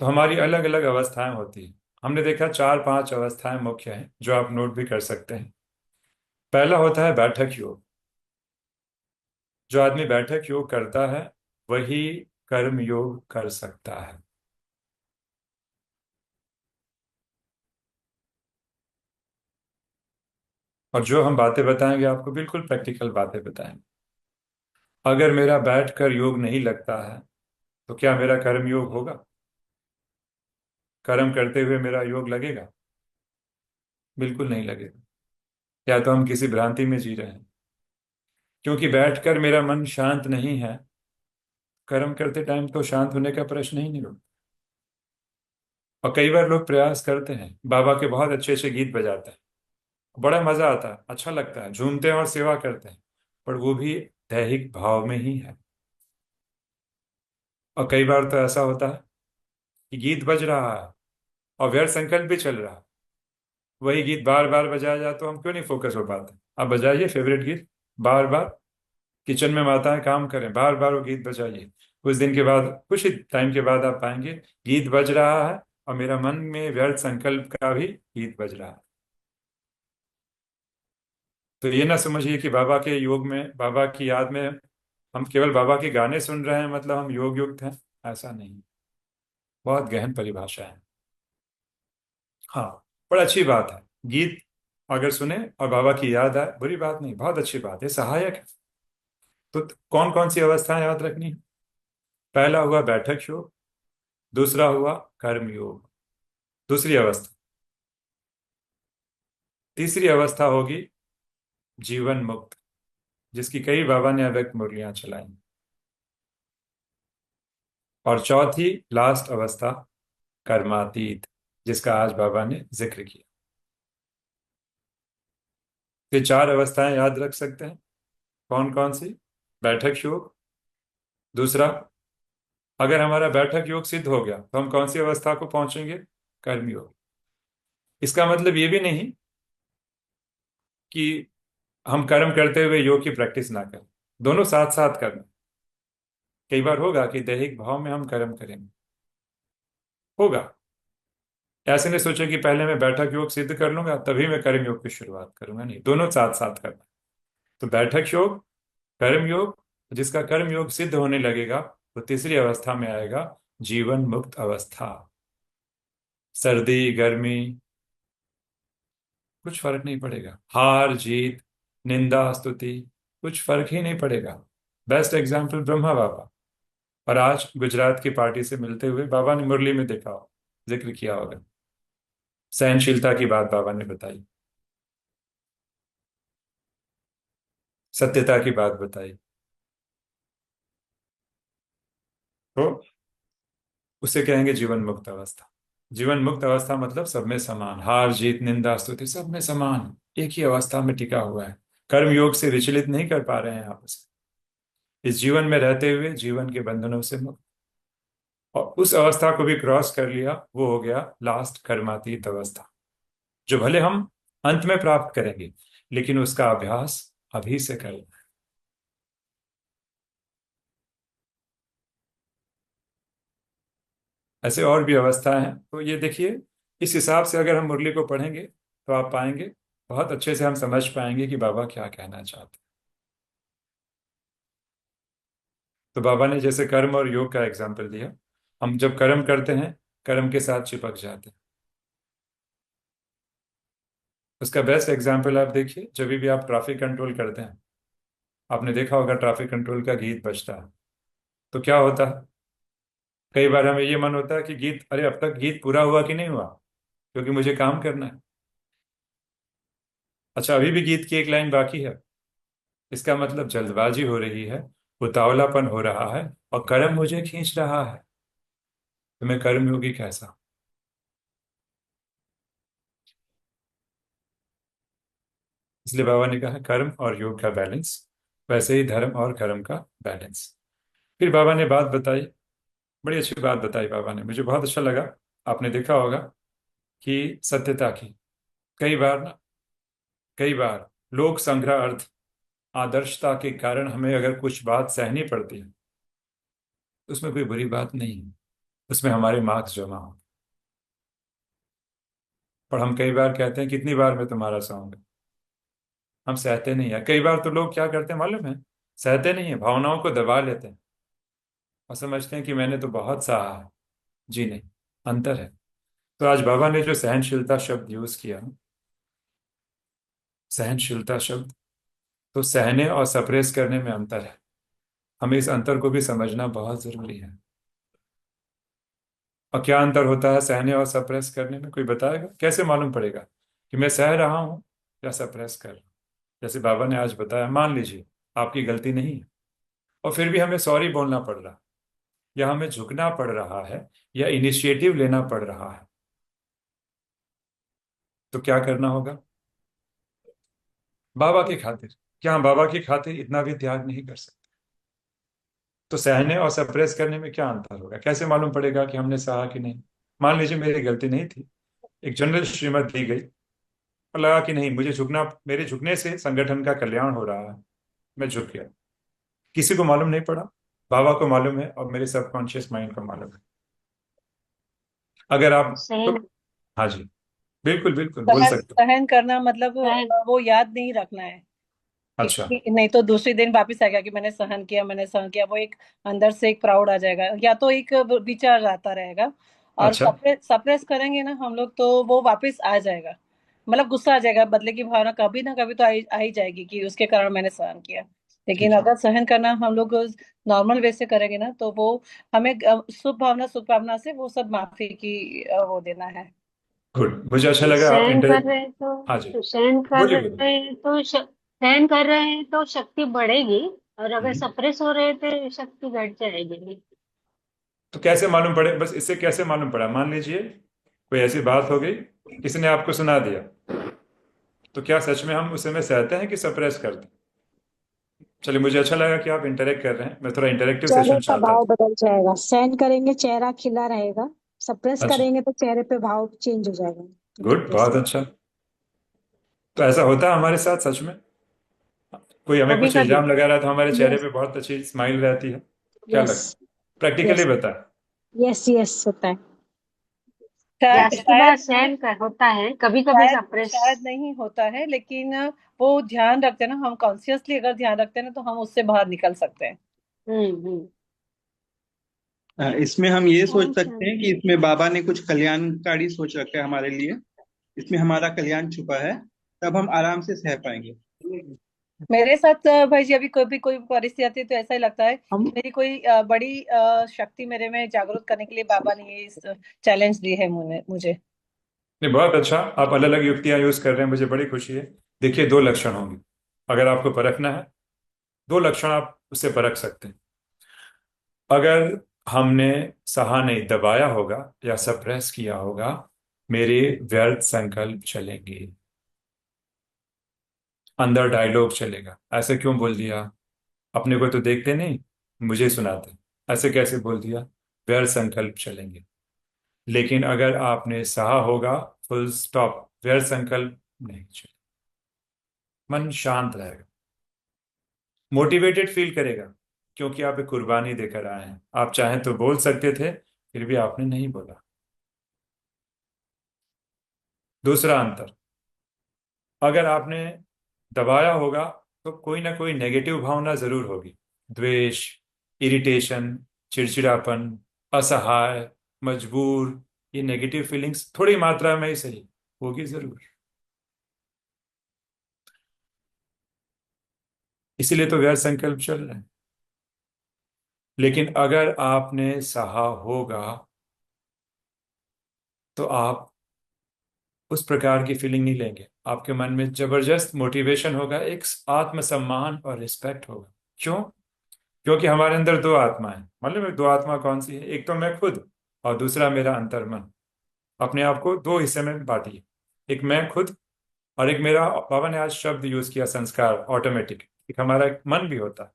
तो हमारी अलग अलग अवस्थाएं होती हैं। हमने देखा 4-5 अवस्थाएं मुख्य हैं जो आप नोट भी कर सकते हैं। पहला होता है बैठक योग। जो आदमी बैठक योग करता है वही कर्म योग कर सकता है। और जो हम बातें बताएंगे आपको बिल्कुल प्रैक्टिकल बातें बताएंगे। अगर मेरा बैठकर योग नहीं लगता है तो क्या मेरा कर्म योग होगा? कर्म करते हुए मेरा योग लगेगा? बिल्कुल नहीं लगेगा। या तो हम किसी भ्रांति में जी रहे हैं। क्योंकि बैठकर मेरा मन शांत नहीं है, कर्म करते टाइम तो शांत होने का प्रश्न ही नहीं उठता। और कई बार लोग प्रयास करते हैं, बाबा के बहुत अच्छे अच्छे गीत बजाते हैं, बड़ा मजा आता है, अच्छा लगता है, झूमते हैं और सेवा करते हैं, पर वो भी दैहिक भाव में ही है। और कई बार तो ऐसा होता है कि गीत बज रहा है और व्यर्थ संकल्प भी चल रहा है। वही गीत बार बार बजाया जाए तो हम क्यों नहीं फोकस हो पाते? आप बजाइए फेवरेट गीत बार बार। किचन में माताएं काम करें, बार बार वो गीत बजाइए। कुछ दिन के बाद, कुछ ही टाइम के बाद आप पाएंगे गीत बज रहा है और मेरा मन में व्यर्थ संकल्प का भी गीत बज रहा है। तो ये ना समझिए कि बाबा के योग में, बाबा की याद में हम केवल बाबा के गाने सुन रहे हैं मतलब हम योग युक्त हैं, ऐसा नहीं। बहुत गहन परिभाषा है। हाँ, बड़ा अच्छी बात है गीत अगर सुने और बाबा की याद आए, बुरी बात नहीं, बहुत अच्छी बात है, सहायक है। तो कौन कौन सी अवस्थाएं याद रखनी है? पहला हुआ बैठक योग, दूसरा हुआ कर्म योग, दूसरी अवस्था। तीसरी अवस्था होगी जीवन मुक्त, जिसकी कई बाबा ने अव्यक्त मुरलियां चलाई। और चौथी लास्ट अवस्था कर्मातीत, जिसका आज बाबा ने जिक्र किया। ये चार अवस्थाएं याद रख सकते हैं। कौन कौन सी? बैठक योग, दूसरा अगर हमारा बैठक योग सिद्ध हो गया तो हम कौन सी अवस्था को पहुंचेंगे? कर्म योग। इसका मतलब ये भी नहीं कि हम कर्म करते हुए योग की प्रैक्टिस ना करें, दोनों साथ साथ करना। कई बार होगा कि दैहिक भाव में हम कर्म करेंगे, होगा। ऐसे नहीं सोचे कि पहले मैं बैठक योग सिद्ध कर लूंगा तभी मैं कर्म योग की शुरुआत करूंगा, नहीं, दोनों साथ साथ करना। तो बैठक योग, कर्म योग, जिसका कर्म योग सिद्ध होने लगेगा वो तीसरी अवस्था में आएगा, जीवन मुक्त अवस्था। सर्दी गर्मी कुछ फर्क नहीं पड़ेगा, हार जीत, निंदा स्तुति, कुछ फर्क ही नहीं पड़ेगा। बेस्ट एग्जाम्पल ब्रह्मा बाबा। और आज गुजरात की पार्टी से मिलते हुए बाबा ने मुरली में देखा हो, जिक्र किया होगा, सहनशीलता की बात बाबा ने बताई, सत्यता की बात बताई। तो उसे कहेंगे जीवन मुक्त अवस्था। जीवन मुक्त अवस्था मतलब सब में समान, हार जीत निंदा स्तुति सब में समान, एक ही अवस्था में टिका हुआ है। कर्म योग से विचलित नहीं कर पा रहे हैं आप उसे, इस जीवन में रहते हुए जीवन के बंधनों से मुक्त। और उस अवस्था को भी क्रॉस कर लिया, वो हो गया लास्ट कर्मातीत अवस्था, जो भले हम अंत में प्राप्त करेंगे लेकिन उसका अभ्यास अभी से करें। ऐसे और भी अवस्थाएं हैं, तो ये देखिए, इस हिसाब से अगर हम मुरली को पढ़ेंगे तो आप पाएंगे, बहुत अच्छे से हम समझ पाएंगे कि बाबा क्या कहना चाहते हैं। तो बाबा ने जैसे कर्म और योग का एग्जाम्पल दिया, हम जब कर्म करते हैं कर्म के साथ चिपक जाते हैं। उसका बेस्ट एग्जाम्पल आप देखिए, जब भी आप ट्रैफिक कंट्रोल करते हैं, आपने देखा होगा ट्रैफिक कंट्रोल का गीत बजता है, तो क्या होता है? कई बार हमें ये मन होता है कि गीत, अरे अब तक गीत पूरा हुआ कि नहीं हुआ, क्योंकि मुझे काम करना है। अच्छा, अभी भी गीत की एक लाइन बाकी है, इसका मतलब जल्दबाजी हो रही है, उतावलापन हो रहा है और कर्म मुझे खींच रहा है। तो मैं कर्मयोगी कैसा? इसलिए बाबा ने कहा कर्म और योग का बैलेंस, वैसे ही धर्म और कर्म का बैलेंस। फिर बाबा ने बात बताई, बड़ी अच्छी बात बताई बाबा ने, मुझे बहुत अच्छा लगा। आपने देखा होगा कि सत्यता की, कई बार ना, कई बार लोक संग्रह अर्थ आदर्शता के कारण हमें अगर कुछ बात सहनी पड़ती है तो उसमें कोई बुरी बात नहीं है, उसमें हमारे मार्क्स जमा हो। पर हम कई बार कहते हैं कितनी बार मैं तुम्हारा सहूंगा, हम सहते नहीं है। कई बार तो लोग क्या करते हैं मालूम है, सहते नहीं है, भावनाओं को दबा लेते हैं और समझते हैं कि मैंने तो बहुत सहा है। जी नहीं, अंतर है। तो आज बाबा ने जो सहनशीलता शब्द यूज किया, सहनशीलता शब्द, तो सहने और सप्रेस करने में अंतर है। हमें इस अंतर को भी समझना बहुत जरूरी है। और क्या अंतर होता है सहने और सप्रेस करने में, कोई बताएगा? कैसे मालूम पड़ेगा कि मैं सह रहा हूं या सप्रेस कर रहा हूं? जैसे बाबा ने आज बताया, मान लीजिए आपकी गलती नहीं है और फिर भी हमें सॉरी बोलना पड़ रहा है, या हमें झुकना पड़ रहा है, या इनिशिएटिव लेना पड़ रहा है, तो क्या करना होगा? बाबा की खातिर। क्या हम बाबा की खातिर इतना भी त्याग नहीं कर सकते? तो सहने और सप्रेस करने में क्या अंतर होगा? कैसे मालूम पड़ेगा कि हमने सहा कि नहीं? मान लीजिए मेरी गलती नहीं थी, एक जनरल श्रीमत दी गई और लगा कि नहीं, मुझे झुकना, मेरे झुकने से संगठन का कल्याण हो रहा है, मैं झुक गया। किसी को मालूम नहीं पड़ा, बाबा को मालूम है और मेरे सबकॉन्शियस माइंड को मालूम है। अगर आप तो, सहन हाँ जी, बिल्कुल बिल्कुल बोल सहन सकते हो। सहन करना मतलब सहन वो याद नहीं रखना है अच्छा। नहीं तो दूसरी दिन वापिस आएगा कि मैंने सहन किया, मैंने सहन किया, वो एक अंदर से एक प्राउड आ जाएगा, या तो एक विचार आता रहेगा। और अच्छा। सप्रेस करेंगे ना हम लोग तो वो वापिस आ जाएगा, मतलब गुस्सा आ जाएगा, बदले की भावना कभी ना कभी तो आ ही जाएगी कि उसके कारण मैंने सहन किया। लेकिन ठीक है। अगर सहन करना हम लोग नॉर्मल वे से करेंगे ना तो वो हमें शुभ भावना से वो सब माफी की वो देना है। गुड, मुझे अच्छा लगा आप सहन इंटर। कर रहे हैं हाँ जी, तो सहन कर बोलिए बोलिए। रहे हैं तो सहन कर रहे हैं तो शक्ति बढ़ेगी, और अगर हम्म। सप्रेस हो रहे थे तो शक्ति घट जाएगी। तो कैसे मालूम पड़े, बस इससे कैसे मालूम पड़ा? मान लीजिए कोई ऐसी बात हो गई, किसी ने आपको सुना दिया, तो क्या सच में हम उस समय सहते हैं कि सप्रेस करते हैं? चलिए, मुझे अच्छा लगा कि आप इंटरेक्ट कर रहे हैं। मैं थोड़ा इंटरेक्टिव चेहरे सेशन का चाहता भाव था। बदल जाएगा, सहन करेंगे चेहरा खिला रहेगा, सप्रेस अच्छा। करेंगे तो चेहरे पे भाव चेंज हो जाएगा। गुड, बहुत जैसे अच्छा। तो ऐसा होता है हमारे साथ सच में? कोई हमें कभी कुछ कभी। इल्जाम लगा रहा है तो हमारे चेहरे यस, पे बहुत अच्छी स्माइल रहती है? क्या यस, लग प्रैक्टिकली यस, बता। यस, यस होता है। शायद जास्ती बार शायद सहन कर होता है, कभी कभी शायद सप्रेस। शायद नहीं होता है, लेकिन वो ध्यान रखते हैं ना, हम कॉन्शियसली अगर ध्यान रखते हैं ना, तो हम उससे बाहर निकल सकते हैं। हम्म। इसमें हम ये सोच अच्छा। सकते हैं कि इसमें बाबा ने कुछ कल्याणकारी सोच रखा है हमारे लिए। इसमें हमारा कल्याण छुपा है, तब हम आराम से सह पाएंगे। मेरे साथ भाई जी, अभी कोई भी कोई परिस्थिति आती है तो ऐसा ही लगता है हम कि मेरी कोई बड़ी शक्ति मेरे में जागरूक करने के लिए बाबा ने ये चैलेंज दी है मुझे। नहीं, बहुत अच्छा। आप अलग अलग युक्तियां यूज कर रहे हैं, मुझे बड़ी खुशी है। देखिए, दो लक्षण होंगे अगर आपको परखना है। दो लक्षण आप उससे परख सकते हैं। अगर हमने सहा नहीं, दबाया होगा या सप्रेस किया होगा, मेरे व्यर्थ संकल्प चलेंगे। अंदर डायलॉग चलेगा, ऐसे क्यों बोल दिया, अपने को तो देखते नहीं, मुझे सुनाते, ऐसे कैसे बोल दिया, व्यर्थ संकल्प चलेंगे। लेकिन अगर आपने सहा होगा, फुल स्टॉप, व्यर्थ संकल्प नहीं चलेगा। मन शांत रहेगा, मोटिवेटेड फील करेगा, क्योंकि आप एक कुर्बानी देकर आए हैं। आप चाहें तो बोल सकते थे, फिर भी आपने नहीं बोला। दूसरा अंतर, अगर आपने दबाया होगा तो कोई ना कोई नेगेटिव भावना जरूर होगी। द्वेष, इरिटेशन, चिड़चिड़ापन, असहाय, मजबूर, ये नेगेटिव फीलिंग्स थोड़ी मात्रा में ही सही होगी जरूर। इसीलिए तो व्यर्थ संकल्प चल रहे हैं। लेकिन अगर आपने सहा होगा तो आप उस प्रकार की फीलिंग नहीं लेंगे। आपके मन में जबरदस्त मोटिवेशन होगा, एक आत्मसम्मान और रिस्पेक्ट होगा। क्यों? क्योंकि हमारे अंदर दो आत्मा है। मालूम है दो आत्मा कौन सी है? एक तो मैं खुद, और दूसरा मेरा अंतर्मन। अपने आप को दो हिस्से में बांटिए, एक मैं खुद और एक मेरा, बाबा ने आज शब्द यूज किया, संस्कार, ऑटोमेटिक। एक हमारा एक मन भी होता है।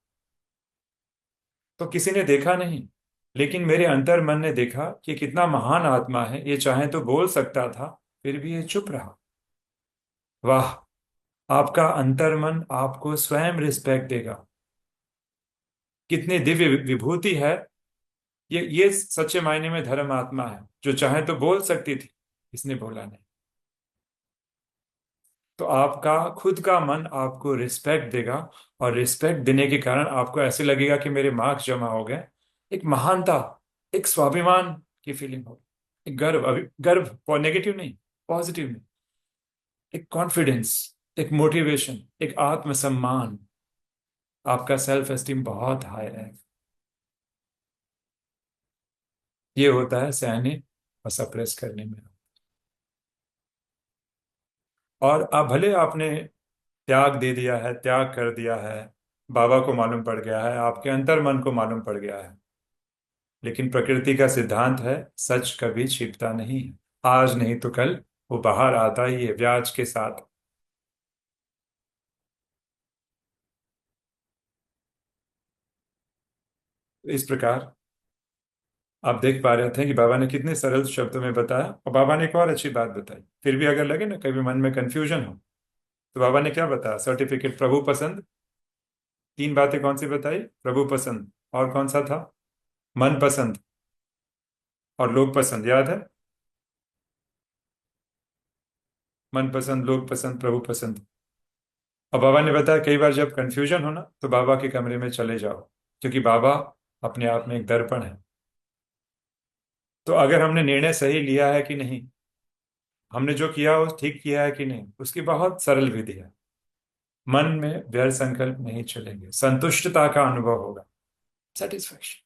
तो किसी ने देखा नहीं, लेकिन मेरे अंतर मन ने देखा कि कितना महान आत्मा है, ये चाहे तो बोल सकता था, फिर भी ये चुप रहा। वाह! आपका अंतर मन आपको स्वयं रिस्पेक्ट देगा। कितनी दिव्य विभूति है। ये सच्चे मायने में धर्म आत्मा है, जो चाहे तो बोल सकती थी, इसने बोला नहीं। तो आपका खुद का मन आपको रिस्पेक्ट देगा, और रिस्पेक्ट देने के कारण आपको ऐसे लगेगा कि मेरे मार्क्स जमा हो गए। एक महानता, एक स्वाभिमान की फीलिंग होगी, एक गर्व, अभी गर्व नेगेटिव नहीं, पॉजिटिव नहीं, एक कॉन्फिडेंस, एक मोटिवेशन, एक आत्मसम्मान। आपका सेल्फ एस्टीम बहुत हाई है। ये होता है सहने और सप्रेस करने में। और आप भले आपने त्याग दे दिया है, त्याग कर दिया है, बाबा को मालूम पड़ गया है, आपके अंतर मन को मालूम पड़ गया है, लेकिन प्रकृति का सिद्धांत है, सच कभी छिपता नहीं है। आज नहीं तो कल वो बाहर आता ही है, ब्याज के साथ। इस प्रकार आप देख पा रहे थे कि बाबा ने कितने सरल शब्दों में बताया। और बाबा ने एक और अच्छी बात बताई, फिर भी अगर लगे ना कभी मन में कंफ्यूजन हो, तो बाबा ने क्या बताया? सर्टिफिकेट, प्रभु पसंद। तीन बातें कौन सी बताई? प्रभु पसंद, और कौन सा था? मन पसंद और लोग पसंद, याद है? मन पसंद, लोग पसंद, प्रभु पसंद। और बाबा ने बताया कई बार जब कंफ्यूजन हो ना, तो बाबा के कमरे में चले जाओ, क्योंकि बाबा अपने आप में एक दर्पण है। तो अगर हमने निर्णय सही लिया है कि नहीं, हमने जो किया वो ठीक किया है कि नहीं, उसकी बहुत सरल विधि है। मन में व्यर्थ संकल्प नहीं चलेंगे, संतुष्टता का अनुभव होगा, सेटिस्फैक्शन।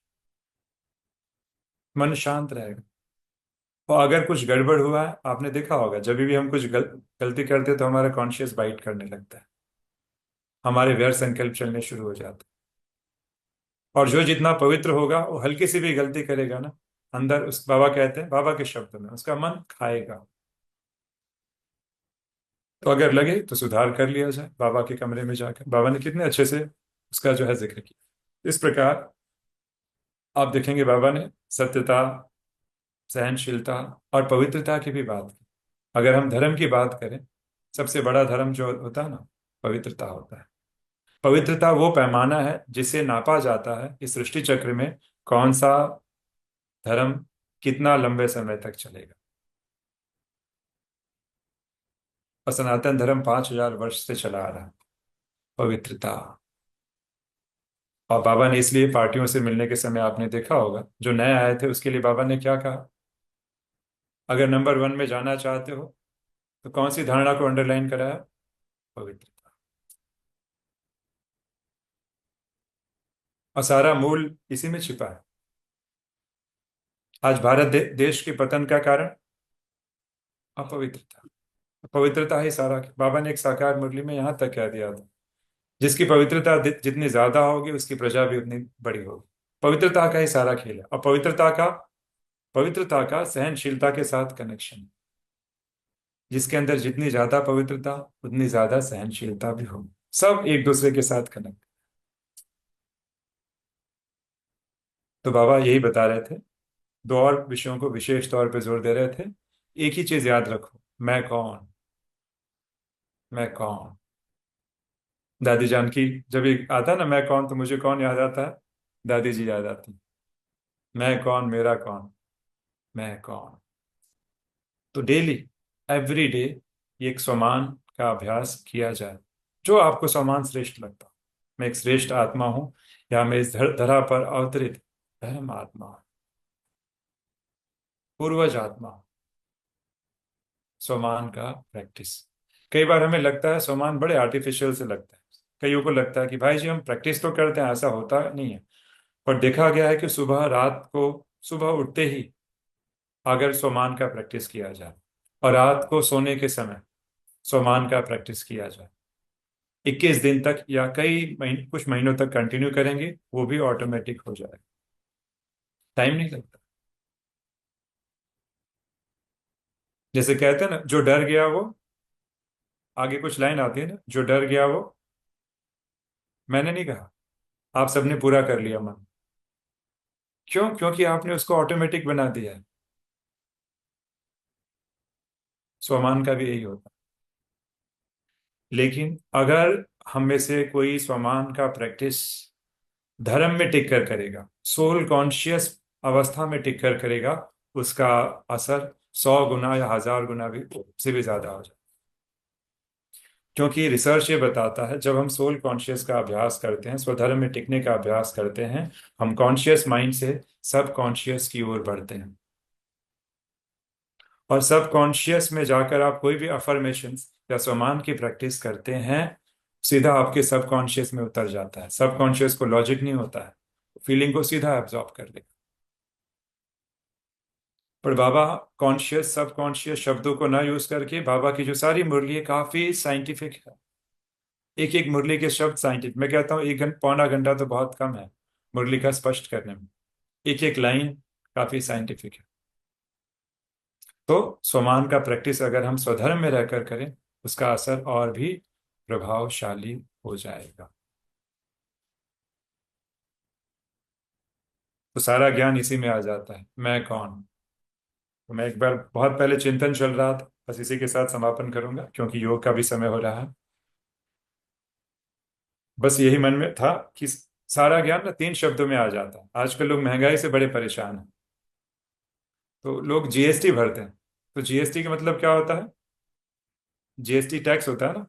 मन शांत रहेगा। और अगर कुछ गड़बड़ हुआ है, आपने देखा होगा जब भी हम कुछ गलती करते हैं तो हमारा कॉन्शियस बाइट करने लगता है, हमारे व्यर्थ संकल्प चलने शुरू हो जाते हैं। और जो जितना पवित्र होगा, वो हल्की सी भी गलती करेगा ना, अंदर उस, बाबा कहते हैं, बाबा के शब्द में, उसका मन खाएगा। तो अगर लगे तो सुधार कर लिया जाए, बाबा के कमरे में जाकर। बाबा ने कितने अच्छे से उसका जो है जिक्र किया। इस प्रकार आप देखेंगे बाबा ने सत्यता, सहनशीलता और पवित्रता की भी बात की। अगर हम धर्म की बात करें, सबसे बड़ा धर्म जो होता है ना, पवित्रता होता है। पवित्रता वो पैमाना है जिसे नापा जाता है इस सृष्टि चक्र में कौन सा धर्म कितना लंबे समय तक चलेगा। और सनातन धर्म 5,000 वर्ष से चला आ रहा है पवित्रता। और बाबा ने इसलिए पार्टियों से मिलने के समय आपने देखा होगा, जो नए आए थे उसके लिए बाबा ने क्या कहा, अगर नंबर 1 में जाना चाहते हो तो कौन सी धारणा को अंडरलाइन कराया, पवित्रता। और सारा मूल इसी में छिपा है। आज भारत देश के पतन का कारण अपवित्रता। पवित्रता ही सारा। बाबा ने एक साकार मुरली में यहां तक कह दिया था, जिसकी पवित्रता जितनी ज्यादा होगी उसकी प्रजा भी उतनी बड़ी होगी। पवित्रता का ही सारा खेल है। और पवित्रता का सहनशीलता के साथ कनेक्शन है। जिसके अंदर जितनी ज्यादा पवित्रता उतनी ज्यादा सहनशीलता भी होगी। सब एक दूसरे के साथ कनेक्ट। तो बाबा यही बता रहे थे, दो और विषयों को विशेष तौर पे जोर दे रहे थे। एक ही चीज याद रखो, मैं कौन, मैं कौन। दादी जान की जब एक आता ना मैं कौन, तो मुझे कौन याद आता है, दादी जी याद आती। मैं कौन, मेरा कौन, मैं कौन। तो डेली, एवरी डे, ये एक स्वमान का अभ्यास किया जाए। जो आपको स्वमान श्रेष्ठ लगता हो। मैं एक श्रेष्ठ आत्मा हूं, या मैं इस धरा पर अवतरित धर्म आत्मा हूं, पूर्वज आत्मा हूं। स्वमान का प्रैक्टिस। कई बार हमें लगता है स्वमान बड़े आर्टिफिशियल से लगता है। कईयों को लगता है कि भाई जी हम प्रैक्टिस तो करते हैं, ऐसा होता नहीं है। पर देखा गया है कि सुबह उठते ही अगर स्वमान का प्रैक्टिस किया जाए, और रात को सोने के समय स्वमान का प्रैक्टिस किया जाए, 21 दिन तक या कुछ महीनों तक कंटिन्यू करेंगे, वो भी ऑटोमेटिक हो जाएगा। टाइम नहीं लगता। जैसे कहते हैं ना, जो डर गया वो, आगे कुछ लाइन आती है ना, जो डर गया वो, मैंने नहीं कहा, आप सबने पूरा कर लिया मन। क्यों? क्योंकि आपने उसको ऑटोमेटिक बना दिया है। स्वमान का भी यही होता है। लेकिन अगर हम में से कोई स्वमान का प्रैक्टिस धर्म में टिक कर करेगा, सोल कॉन्शियस अवस्था में टिक कर करेगा, उसका असर 100 गुना या 1000 गुना भी से भी ज्यादा हो जाए। क्योंकि रिसर्च ये बताता है, जब हम सोल कॉन्शियस का अभ्यास करते हैं, स्वधर्म में टिकने का अभ्यास करते हैं, हम कॉन्शियस माइंड से सब कॉन्शियस की ओर बढ़ते हैं। और सब कॉन्शियस में जाकर आप कोई भी अफर्मेशन या स्वमान की प्रैक्टिस करते हैं, सीधा आपके सब कॉन्शियस में उतर जाता है। सब कॉन्शियस को लॉजिक नहीं होता है, फीलिंग को सीधा एब्जॉर्ब कर लेगा। पर बाबा कॉन्शियस सब कॉन्शियस शब्दों को ना यूज करके, बाबा की जो सारी मुरली है काफी साइंटिफिक है। एक एक मुरली के शब्द साइंटिफिक। मैं कहता हूँ 1 घंटा 1.25 घंटा तो बहुत कम है मुरली का स्पष्ट करने में। एक एक लाइन काफी साइंटिफिक है। तो स्वमान का प्रैक्टिस अगर हम स्वधर्म में रहकर करें, उसका असर और भी प्रभावशाली हो जाएगा। तो सारा ज्ञान इसी में आ जाता है, मैं कौन। तो मैं एक बार, बहुत पहले चिंतन चल रहा था, बस इसी के साथ समापन करूंगा क्योंकि योग का भी समय हो रहा है। बस यही मन में था कि सारा ज्ञान ना 3 शब्दों में आ जाता है। आजकल लोग महंगाई से बड़े परेशान हैं, तो लोग जीएसटी भरते हैं। तो जीएसटी का मतलब क्या होता है? जीएसटी टैक्स होता है ना,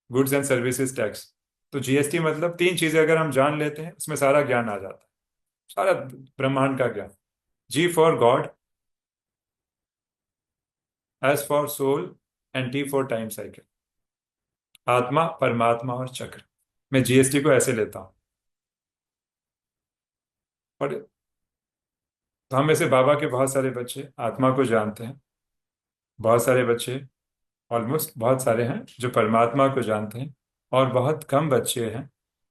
गुड्स एंड सर्विसेज टैक्स। तो जीएसटी मतलब 3 चीजें अगर हम जान लेते हैं, उसमें सारा ज्ञान आ जाता है, सारा ब्रह्मांड का ज्ञान। G for God, S for soul, and T for time cycle. आत्मा, परमात्मा और चक्र। मैं जीएसटी को ऐसे लेता हूं। और तो हम में से बाबा के बहुत सारे बच्चे आत्मा को जानते हैं, बहुत सारे बच्चे, ऑलमोस्ट बहुत सारे हैं जो परमात्मा को जानते हैं, और बहुत कम बच्चे हैं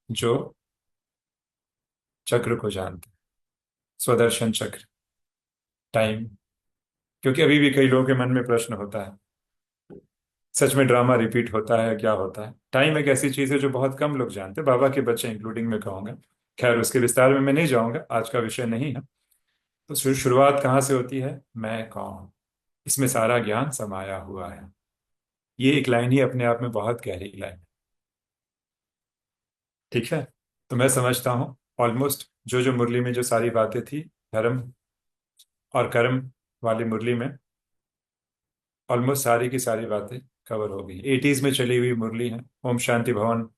जो चक्र को जानते हैं, स्वदर्शन चक्र, टाइम। क्योंकि अभी भी कई लोगों के मन में प्रश्न होता है, सच में ड्रामा रिपीट होता है, क्या होता है। टाइम एक ऐसी चीज है जो बहुत कम लोग जानते हैं, बाबा के बच्चे इंक्लूडिंग मैं कहूँगा। खैर, उसके विस्तार में मैं नहीं जाऊंगा, आज का विषय नहीं है। तो शुरुआत कहाँ से होती है? मैं कौन, इसमें सारा ज्ञान समाया हुआ है। ये एक लाइन ही अपने आप में बहुत गहरी लाइन है। ठीक है, तो मैं समझता हूँ ऑलमोस्ट जो जो मुरली में जो सारी बातें थी, धर्म और कर्म वाली मुरली में ऑलमोस्ट सारी की सारी बातें कवर हो गई। 80s में चली हुई मुरली है, ओम शांति भवन,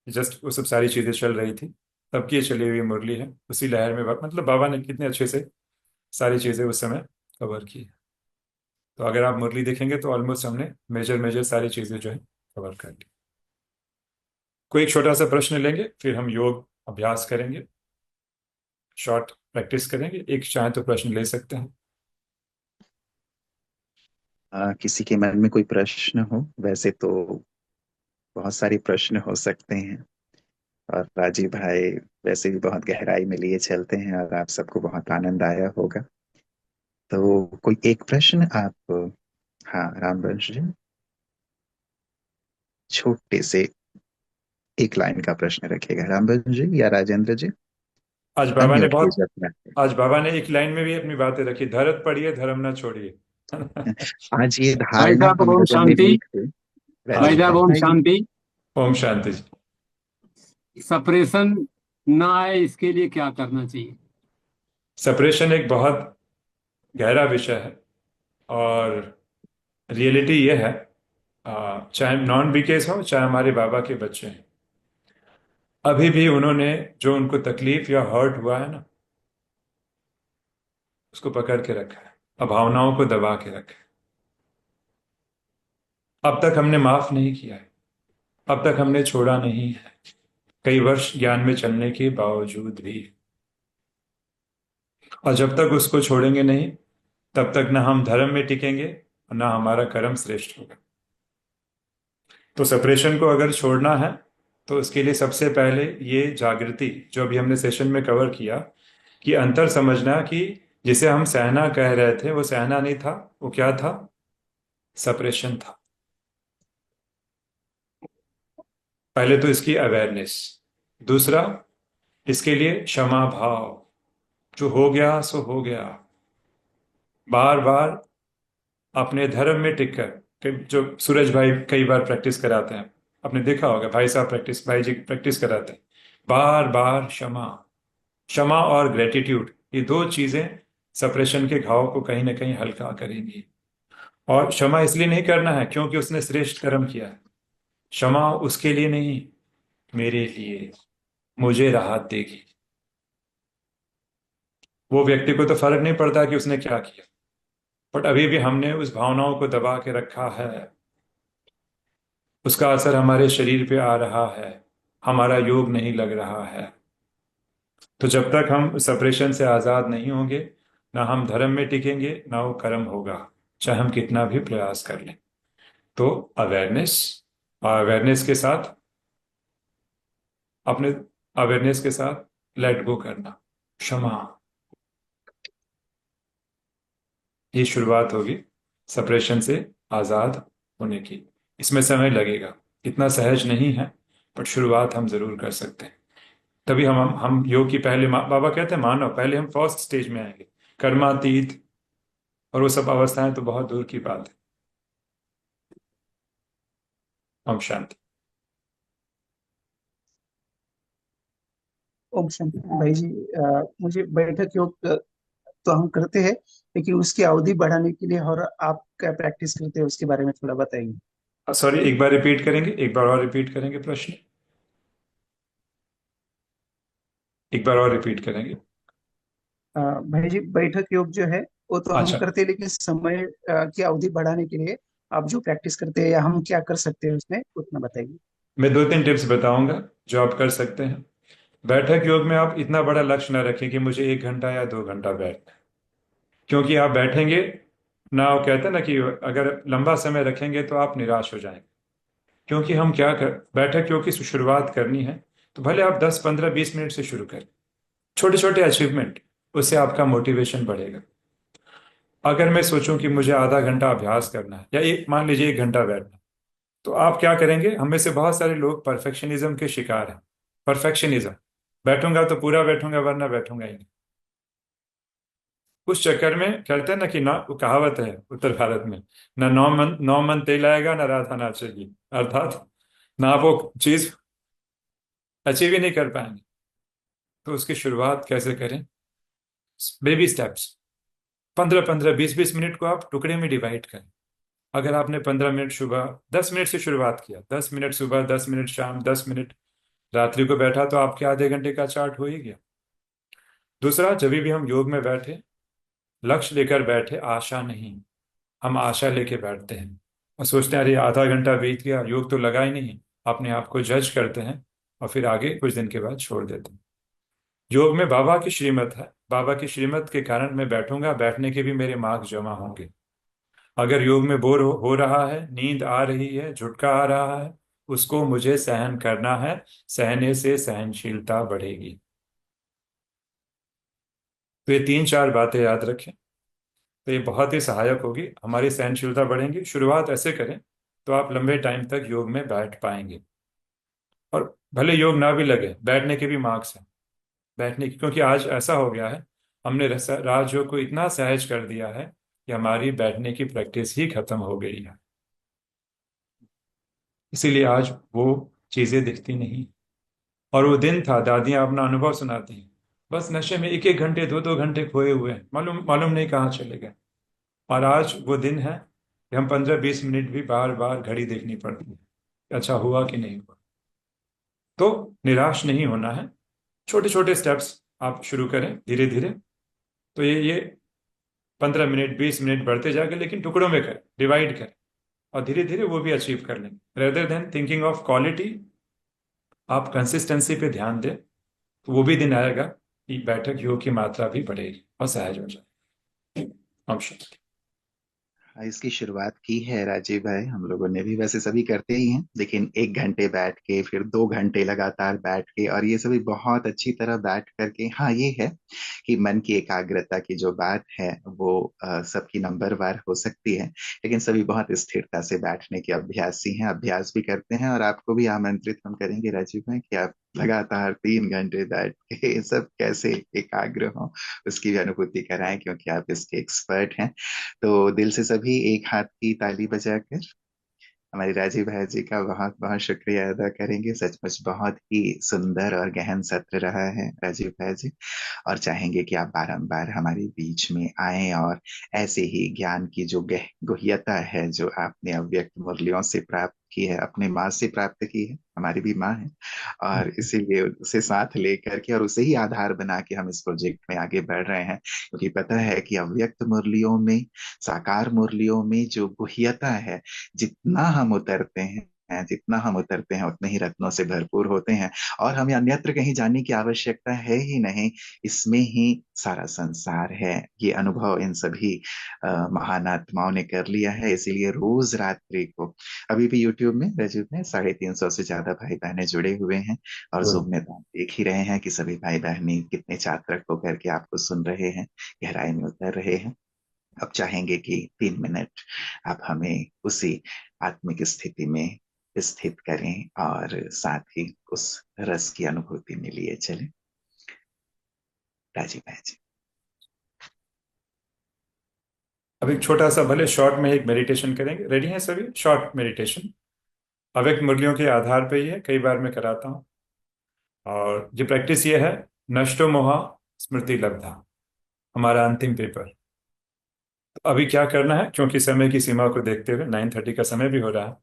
जस्ट वो सब सारी चीजें चल रही थी, तब की ये चली हुई मुरली है। उसी लहर में मतलब बाबा ने कितने अच्छे से सारी चीजें उस समय कवर की। तो अगर आप मुरली देखेंगे तो ऑलमोस्ट हमने मेजर मेजर सारी चीजें जो है कवर कर ली। कोई एक छोटा सा प्रश्न लेंगे, फिर हम योग अभ्यास करेंगे, शॉर्ट प्रैक्टिस करेंगे। एक चाहे तो प्रश्न ले सकते हैं। किसी के मन में कोई प्रश्न हो, वैसे तो बहुत सारे प्रश्न हो सकते हैं, और राजीव भाई वैसे भी बहुत गहराई में लिए चलते हैं और आप सबको बहुत आनंद आया होगा। तो कोई एक प्रश्न आप, हाँ रामवंश जी, छोटे से एक लाइन का प्रश्न रखेगा रामवंश जी या राजेंद्र जी। आज बाबा ने अनम्यूट बहुत कीजिए अपना। आज बाबा ने एक लाइन में भी अपनी बातें रखी, धरत पढ़िए धर्म ना छोड़िए। आज ये भाई धारणा साहब हम ओम लोगों में शांति। भी थी। हाँ भाई जी, साहब ओम भाई जी, शांति। ओम शांति जी। सप्रेशन ना आए इसके लिए क्या करना चाहिए? सेपरेशन एक बहुत गहरा विषय है, और रियलिटी ये है, चाहे नॉन बीकेस हो चाहे हमारे बाबा के बच्चे हैं, अभी भी उन्होंने जो उनको तकलीफ या हर्ट हुआ है ना, उसको पकड़ के रखा है, भावनाओं को दबा के रखा है। अब तक हमने माफ नहीं किया है, अब तक हमने छोड़ा नहीं है, कई वर्ष ज्ञान में चलने के बावजूद भी। और जब तक उसको छोड़ेंगे नहीं, तब तक ना हम धर्म में टिकेंगे और ना हमारा कर्म श्रेष्ठ होगा। तो सेपरेशन को अगर छोड़ना है तो उसके लिए सबसे पहले ये जागृति, जो अभी हमने सेशन में कवर किया, कि अंतर समझना कि जिसे हम सहना कह रहे थे वो सहना नहीं था, वो क्या था? सेपरेशन था। पहले तो इसकी अवेयरनेस, दूसरा इसके लिए क्षमा भाव, जो हो गया सो हो गया। बार बार अपने धर्म में टिककर, जो सूरज भाई कई बार प्रैक्टिस कराते हैं, आपने देखा होगा, भाई जी प्रैक्टिस कराते हैं, बार बार क्षमा। क्षमा और ग्रेटिट्यूड, ये दो चीजें सप्रेशन के घाव को कहीं ना कहीं हल्का करेंगी। और क्षमा इसलिए नहीं करना है क्योंकि उसने श्रेष्ठ कर्म किया है, क्षमा उसके लिए नहीं, मेरे लिए, मुझे राहत देगी। वो व्यक्ति को तो फर्क नहीं पड़ता कि उसने क्या किया, बट अभी भी हमने उस भावनाओं को दबा के रखा है, उसका असर हमारे शरीर पे आ रहा है, हमारा योग नहीं लग रहा है। तो जब तक हम सेपरेशन से आजाद नहीं होंगे, ना हम धर्म में टिकेंगे ना वो कर्म होगा, चाहे हम कितना भी प्रयास कर लें। तो अवेयरनेस, और अवेयरनेस के साथ अपने अवेयरनेस के साथ लेट गो करना, क्षमा, ये शुरुआत होगी सेपरेशन से आजाद होने की। इसमें समय लगेगा, इतना सहज नहीं है, बट शुरुआत हम जरूर कर सकते हैं। तभी हम योग की पहले बाबा कहते हैं मानव, पहले हम फर्स्ट स्टेज में आएंगे, कर्मातीत और वो सब अवस्थाएं तो बहुत दूर की बात है। ओम शांति। ओम शांति भाई जी। मुझे बैठक योग तो हम करते हैं, लेकिन उसकी अवधि बढ़ाने के लिए और आप क्या प्रैक्टिस करते हैं उसके बारे में थोड़ा बताइए। सॉरी, एक बार रिपीट करेंगे, एक बार और रिपीट करेंगे प्रश्न, एक बार और रिपीट करेंगे। भाई जी, बैठक योग जो है वो तो हम अच्छा, करते हैं, लेकिन समय की अवधि बढ़ाने के लिए आप जो प्रैक्टिस करते हैं या हम क्या कर सकते हैं उसमें उतना बताइए। मैं दो तीन टिप्स बताऊंगा जो आप कर सकते हैं। बैठक योग में आप इतना बड़ा लक्ष्य ना रखें कि मुझे 1 घंटा या 2 घंटा बैठना है, क्योंकि आप बैठेंगे ना, वो कहते हैं ना कि अगर लंबा समय रखेंगे तो आप निराश हो जाएंगे। क्योंकि हम क्या कर, बैठक योग की शुरुआत करनी है तो भले आप 10 15 20 मिनट से शुरू करें, छोटे छोटे अचीवमेंट, उससे आपका मोटिवेशन बढ़ेगा। अगर मैं सोचूं कि मुझे आधा घंटा अभ्यास करना है या एक मान लीजिए 1 घंटा बैठना, तो आप क्या करेंगे, हम में से बहुत सारे लोग परफेक्शनिज्म के शिकार हैं। परफेक्शनिज्म, बैठूंगा तो पूरा बैठूंगा वरना बैठूंगा ही नहीं। उस चक्कर में कहते हैं ना कि ना, वो कहावत है उत्तर भारत में, ना नौ मन तेल आएगा ना राधा नाचेगी। अर्थात ना आप वो चीज अचीव ही नहीं कर पाएंगे। तो उसकी शुरुआत कैसे करें? Baby steps. 15-15 20-20 मिनट को आप टुकड़े में डिवाइड करें। अगर आपने 15 मिनट सुबह, 10 मिनट से शुरुआत किया, 10 मिनट सुबह, 10 मिनट शाम, 10 मिनट रात्रि को बैठा, तो आपके आधे घंटे का चार्ट हो ही गया। दूसरा, जब भी हम योग में बैठे, लक्ष्य लेकर बैठे, आशा नहीं। हम आशा लेके बैठते हैं और सोचते हैं अरे आधा घंटा बीत गया, योग तो लगा ही नहीं। अपने आप को जज करते हैं और फिर आगे कुछ दिन के बाद छोड़ देते हैं। योग में बाबा की श्रीमत है, बाबा की श्रीमत के कारण मैं बैठूंगा, बैठने के भी मेरे मार्क्स जमा होंगे। अगर योग में बोर हो रहा है, नींद आ रही है, झुटका आ रहा है, उसको मुझे सहन करना है। सहने से सहनशीलता बढ़ेगी। तो ये 3-4 बातें याद रखें, तो ये बहुत ही सहायक होगी, हमारी सहनशीलता बढ़ेगी। शुरुआत ऐसे करें तो आप लंबे टाइम तक योग में बैठ पाएंगे। और भले योग ना भी लगे, बैठने के भी मार्क्स हैं। बैठने की, क्योंकि आज ऐसा हो गया है, हमने राजयोग को इतना सहज कर दिया है कि हमारी बैठने की प्रैक्टिस ही खत्म हो गई है। इसीलिए आज वो चीजें दिखती नहीं। और वो दिन था, दादियां अपना अनुभव सुनाती हैं, बस नशे में 1-1 घंटे 2-2 घंटे खोए हुए हैं, मालूम मालूम नहीं कहाँ चले गए। और आज वो दिन है कि हम 15-20 मिनट भी बार बार घड़ी देखनी पड़ती है, अच्छा हुआ कि नहीं हुआ। तो निराश नहीं होना है। छोटे छोटे स्टेप्स आप शुरू करें धीरे धीरे। तो ये 15 मिनट 20 मिनट बढ़ते जाएंगे, लेकिन टुकड़ों में करें, डिवाइड करें, और धीरे धीरे वो भी अचीव कर लेंगे। Rather than thinking of quality, आप कंसिस्टेंसी पे ध्यान दें, तो वो भी दिन आएगा कि बैठक योग की मात्रा भी बढ़ेगी और सहज हो जाएगी। नमस्कार। इसकी शुरुआत की है राजीव भाई, हम लोगों ने भी, वैसे सभी करते ही हैं, लेकिन 1 घंटे बैठ के, फिर 2 घंटे लगातार बैठ के, और ये सभी बहुत अच्छी तरह बैठ करके। हाँ, ये है कि मन की एकाग्रता की जो बात है वो सबकी नंबर वार हो सकती है, लेकिन सभी बहुत स्थिरता से बैठने के अभ्यासी हैं, अभ्यास भी करते हैं। और आपको भी आमंत्रित हम करेंगे राजीव भाई कि आप लगातार 3 घंटे बैठ के सब कैसे एकाग्र हो उसकी भी अनुभूति कराएं, क्योंकि आप इसके एक्सपर्ट हैं। तो दिल से सभी एक हाथ की ताली बजाकर हमारे राजीव भाई जी का बहुत बहुत शुक्रिया अदा करेंगे। सचमुच बहुत ही सुंदर और गहन सत्र रहा है राजीव भाई जी, और चाहेंगे कि आप बारंबार हमारे बीच में आएं और ऐसे ही ज्ञान की जो गुह्यता है जो आपने अव्यक्त मुरलियों से प्राप्त की है, अपने माँ से प्राप्त की है, हमारी भी माँ है, और इसीलिए उसे साथ लेकर के और उसे ही आधार बना के हम इस प्रोजेक्ट में आगे बढ़ रहे हैं। क्योंकि पता है कि अव्यक्त मुरलियों में, साकार मुरलियों में जो गुह्यता है, जितना हम उतरते हैं, जितना हम उतरते हैं उतने ही रत्नों से भरपूर होते हैं, और हमें अन्यत्र कहीं जाने की आवश्यकता है ही नहीं। इसमें ही सारा संसार है। ये अनुभव इन सभी महान आत्माओं ने कर लिया है। इसीलिए रोज रात्रि को, अभी भी यूट्यूब में रजत में 350 से ज्यादा भाई बहनें जुड़े हुए हैं, और जूम में तो आप देख ही रहे हैं कि सभी भाई बहनें कितने चातक होकर के आपको सुन रहे हैं, गहराई में उतर रहे हैं। अब चाहेंगे कि 3 मिनट आप हमें उसी आत्मिक स्थिति में स्थित करें और साथ ही उस रस की अनुभूति में लिए चलें। राजीव भाई जी। अब एक छोटा सा, भले शॉर्ट में एक मेडिटेशन करेंगे। रेडी हैं सभी? शॉर्ट मेडिटेशन अव्यक्त मुरलियों के आधार पे ही है, कई बार मैं कराता हूँ। और ये प्रैक्टिस ये है, नष्टो मोहा स्मृति लब्धा, हमारा अंतिम पेपर। तो अभी क्या करना है, क्योंकि समय की सीमा को देखते हुए 9:30 का समय भी हो रहा है,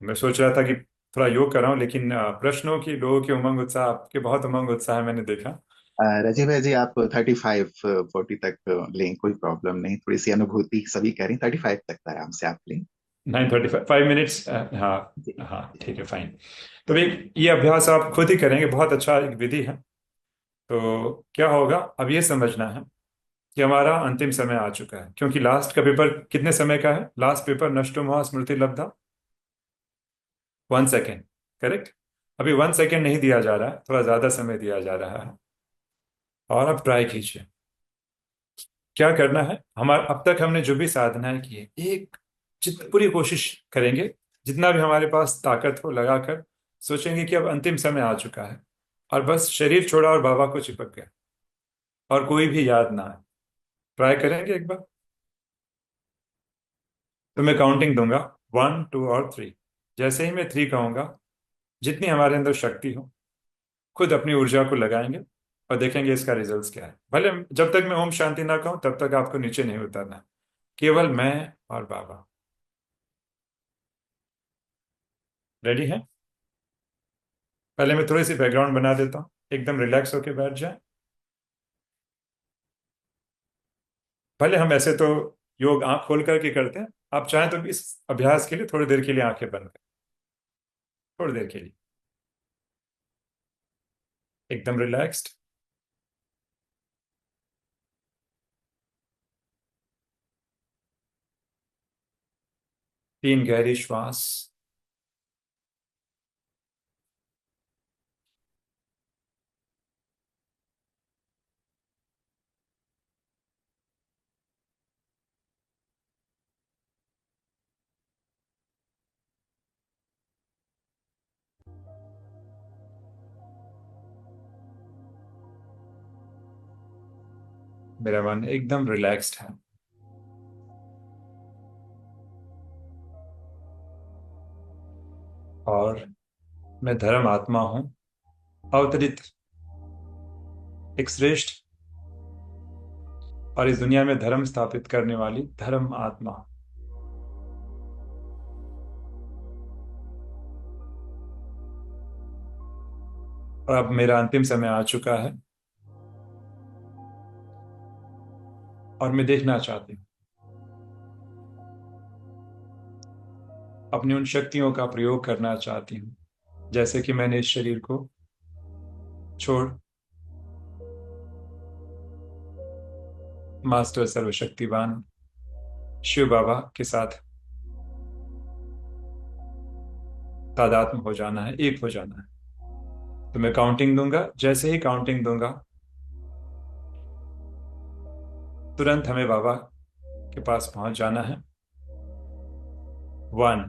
मैं सोच रहा था कि थोड़ा योग कराऊं, लेकिन प्रश्नों की, लोगों के उमंग उत्साह, आपके बहुत उमंग उत्साह है मैंने देखा। राजीव भाई जी, आप 35-40 तक लें, कोई प्रॉब्लम नहीं, थोड़ी सी अनुभूति सभी करें, 35 तक आराम से आप लें। 9:35, 5 मिनट्स। हाँ जी हाँ, जी। ठीक है, फाइन। तो भाई ये अभ्यास आप खुद ही करेंगे, बहुत अच्छा एक विधि है। तो क्या होगा, अब ये समझना है कि हमारा अंतिम समय आ चुका है, क्योंकि लास्ट का पेपर कितने समय का है? लास्ट पेपर नष्टो मोहा स्मृति लब्धा, 1 सेकेंड, करेक्ट। अभी 1 सेकेंड नहीं दिया जा रहा है, थोड़ा ज्यादा समय दिया जा रहा है। और अब ट्राई कीजिए, क्या करना है। हमारा अब तक हमने जो भी साधनाएं की है, एक पूरी कोशिश करेंगे जितना भी हमारे पास ताकत हो लगाकर सोचेंगे कि अब अंतिम समय आ चुका है, और बस शरीर छोड़ा और बाबा को चिपक गया, और कोई भी याद ना आए। ट्राई करेंगे एक बार। तो मैं काउंटिंग दूंगा, 1, 2 और 3। जैसे ही मैं 3 कहूंगा, जितनी हमारे अंदर शक्ति हो खुद अपनी ऊर्जा को लगाएंगे और देखेंगे इसका रिजल्ट क्या है। भले जब तक मैं ओम शांति ना कहूं तब तक आपको नीचे नहीं उतरना, केवल मैं और बाबा। रेडी है? पहले मैं थोड़ी सी बैकग्राउंड बना देता हूँ, एकदम रिलैक्स होके बैठ जाए। भले हम ऐसे तो योग आंख खोल करके करते हैं, आप चाहें तो इस अभ्यास के लिए थोड़ी देर के लिए आंखें बंद करें, थोड़ी देर के लिए, एकदम रिलैक्स्ड। 3 गहरी श्वास। मेरा मन एकदम रिलैक्स्ड है। और मैं धर्म आत्मा हूं, अवतरित, एक श्रेष्ठ और इस दुनिया में धर्म स्थापित करने वाली धर्म आत्मा। और अब मेरा अंतिम समय आ चुका है, और मैं देखना चाहती हूँ, अपनी उन शक्तियों का प्रयोग करना चाहती हूँ, जैसे कि मैंने इस शरीर को छोड़ मास्टर सर्वशक्तिवान शिव बाबा के साथ तादात्म हो जाना है, एक हो जाना है। तो मैं काउंटिंग दूंगा, जैसे ही काउंटिंग दूंगा तुरंत हमें बाबा के पास पहुंच जाना है। 1,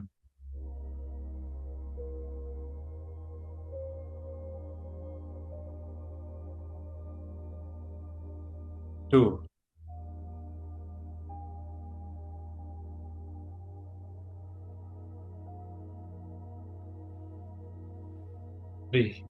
2, 3,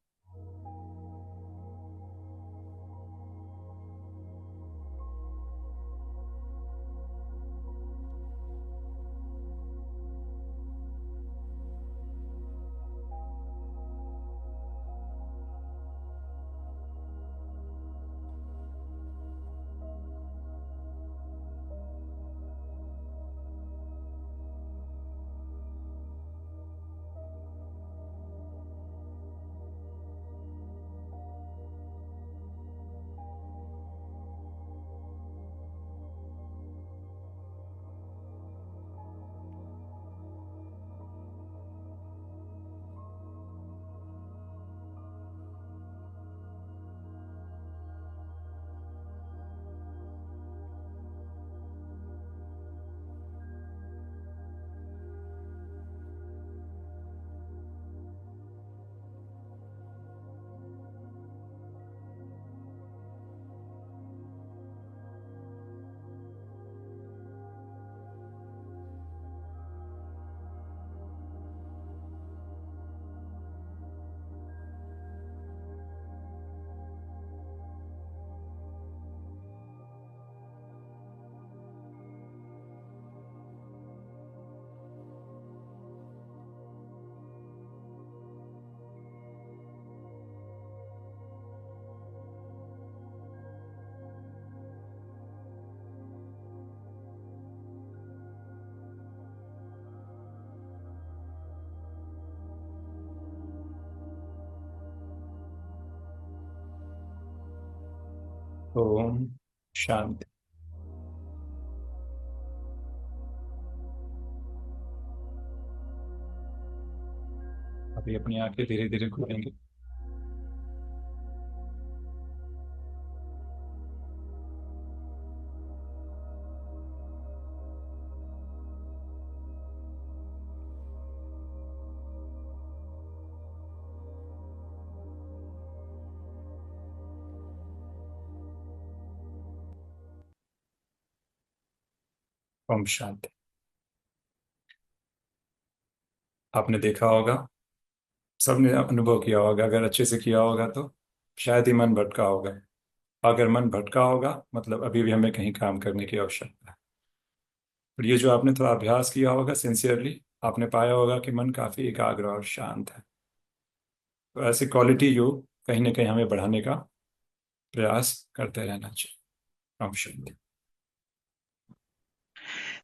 ओम शांति। अभी अपनी आंखें धीरे धीरे खोलेंगे। ओम शांति। आपने देखा होगा, सबने अनुभव किया होगा, अगर अच्छे से किया होगा तो शायद ही मन भटका होगा। अगर मन भटका होगा मतलब अभी भी हमें कहीं काम करने की आवश्यकता है। और ये जो आपने थोड़ा अभ्यास किया होगा सिंसियरली, आपने पाया होगा कि मन काफी एकाग्र और शांत है। तो ऐसी क्वालिटी योग कहीं ना कहीं हमें बढ़ाने का प्रयास करते रहना चाहिए। ओम शांति।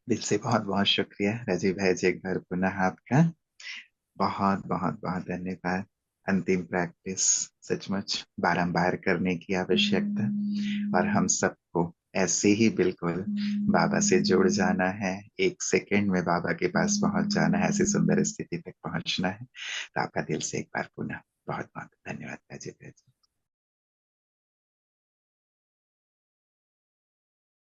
दिल से बहुत बहुत शुक्रिया राजीव भाई जी, एक बार पुनः आपका बहुत बहुत बहुत धन्यवाद। अंतिम प्रैक्टिस सचमुच बारंबार करने की आवश्यकता, और हम सबको ऐसे ही बिल्कुल बाबा से जुड़ जाना है, 1 सेकंड में बाबा के पास पहुंच जाना है, ऐसी सुंदर स्थिति तक पहुंचना है। तो आपका दिल से एक बार पुनः बहुत बहुत धन्यवाद राजीव भाई जी।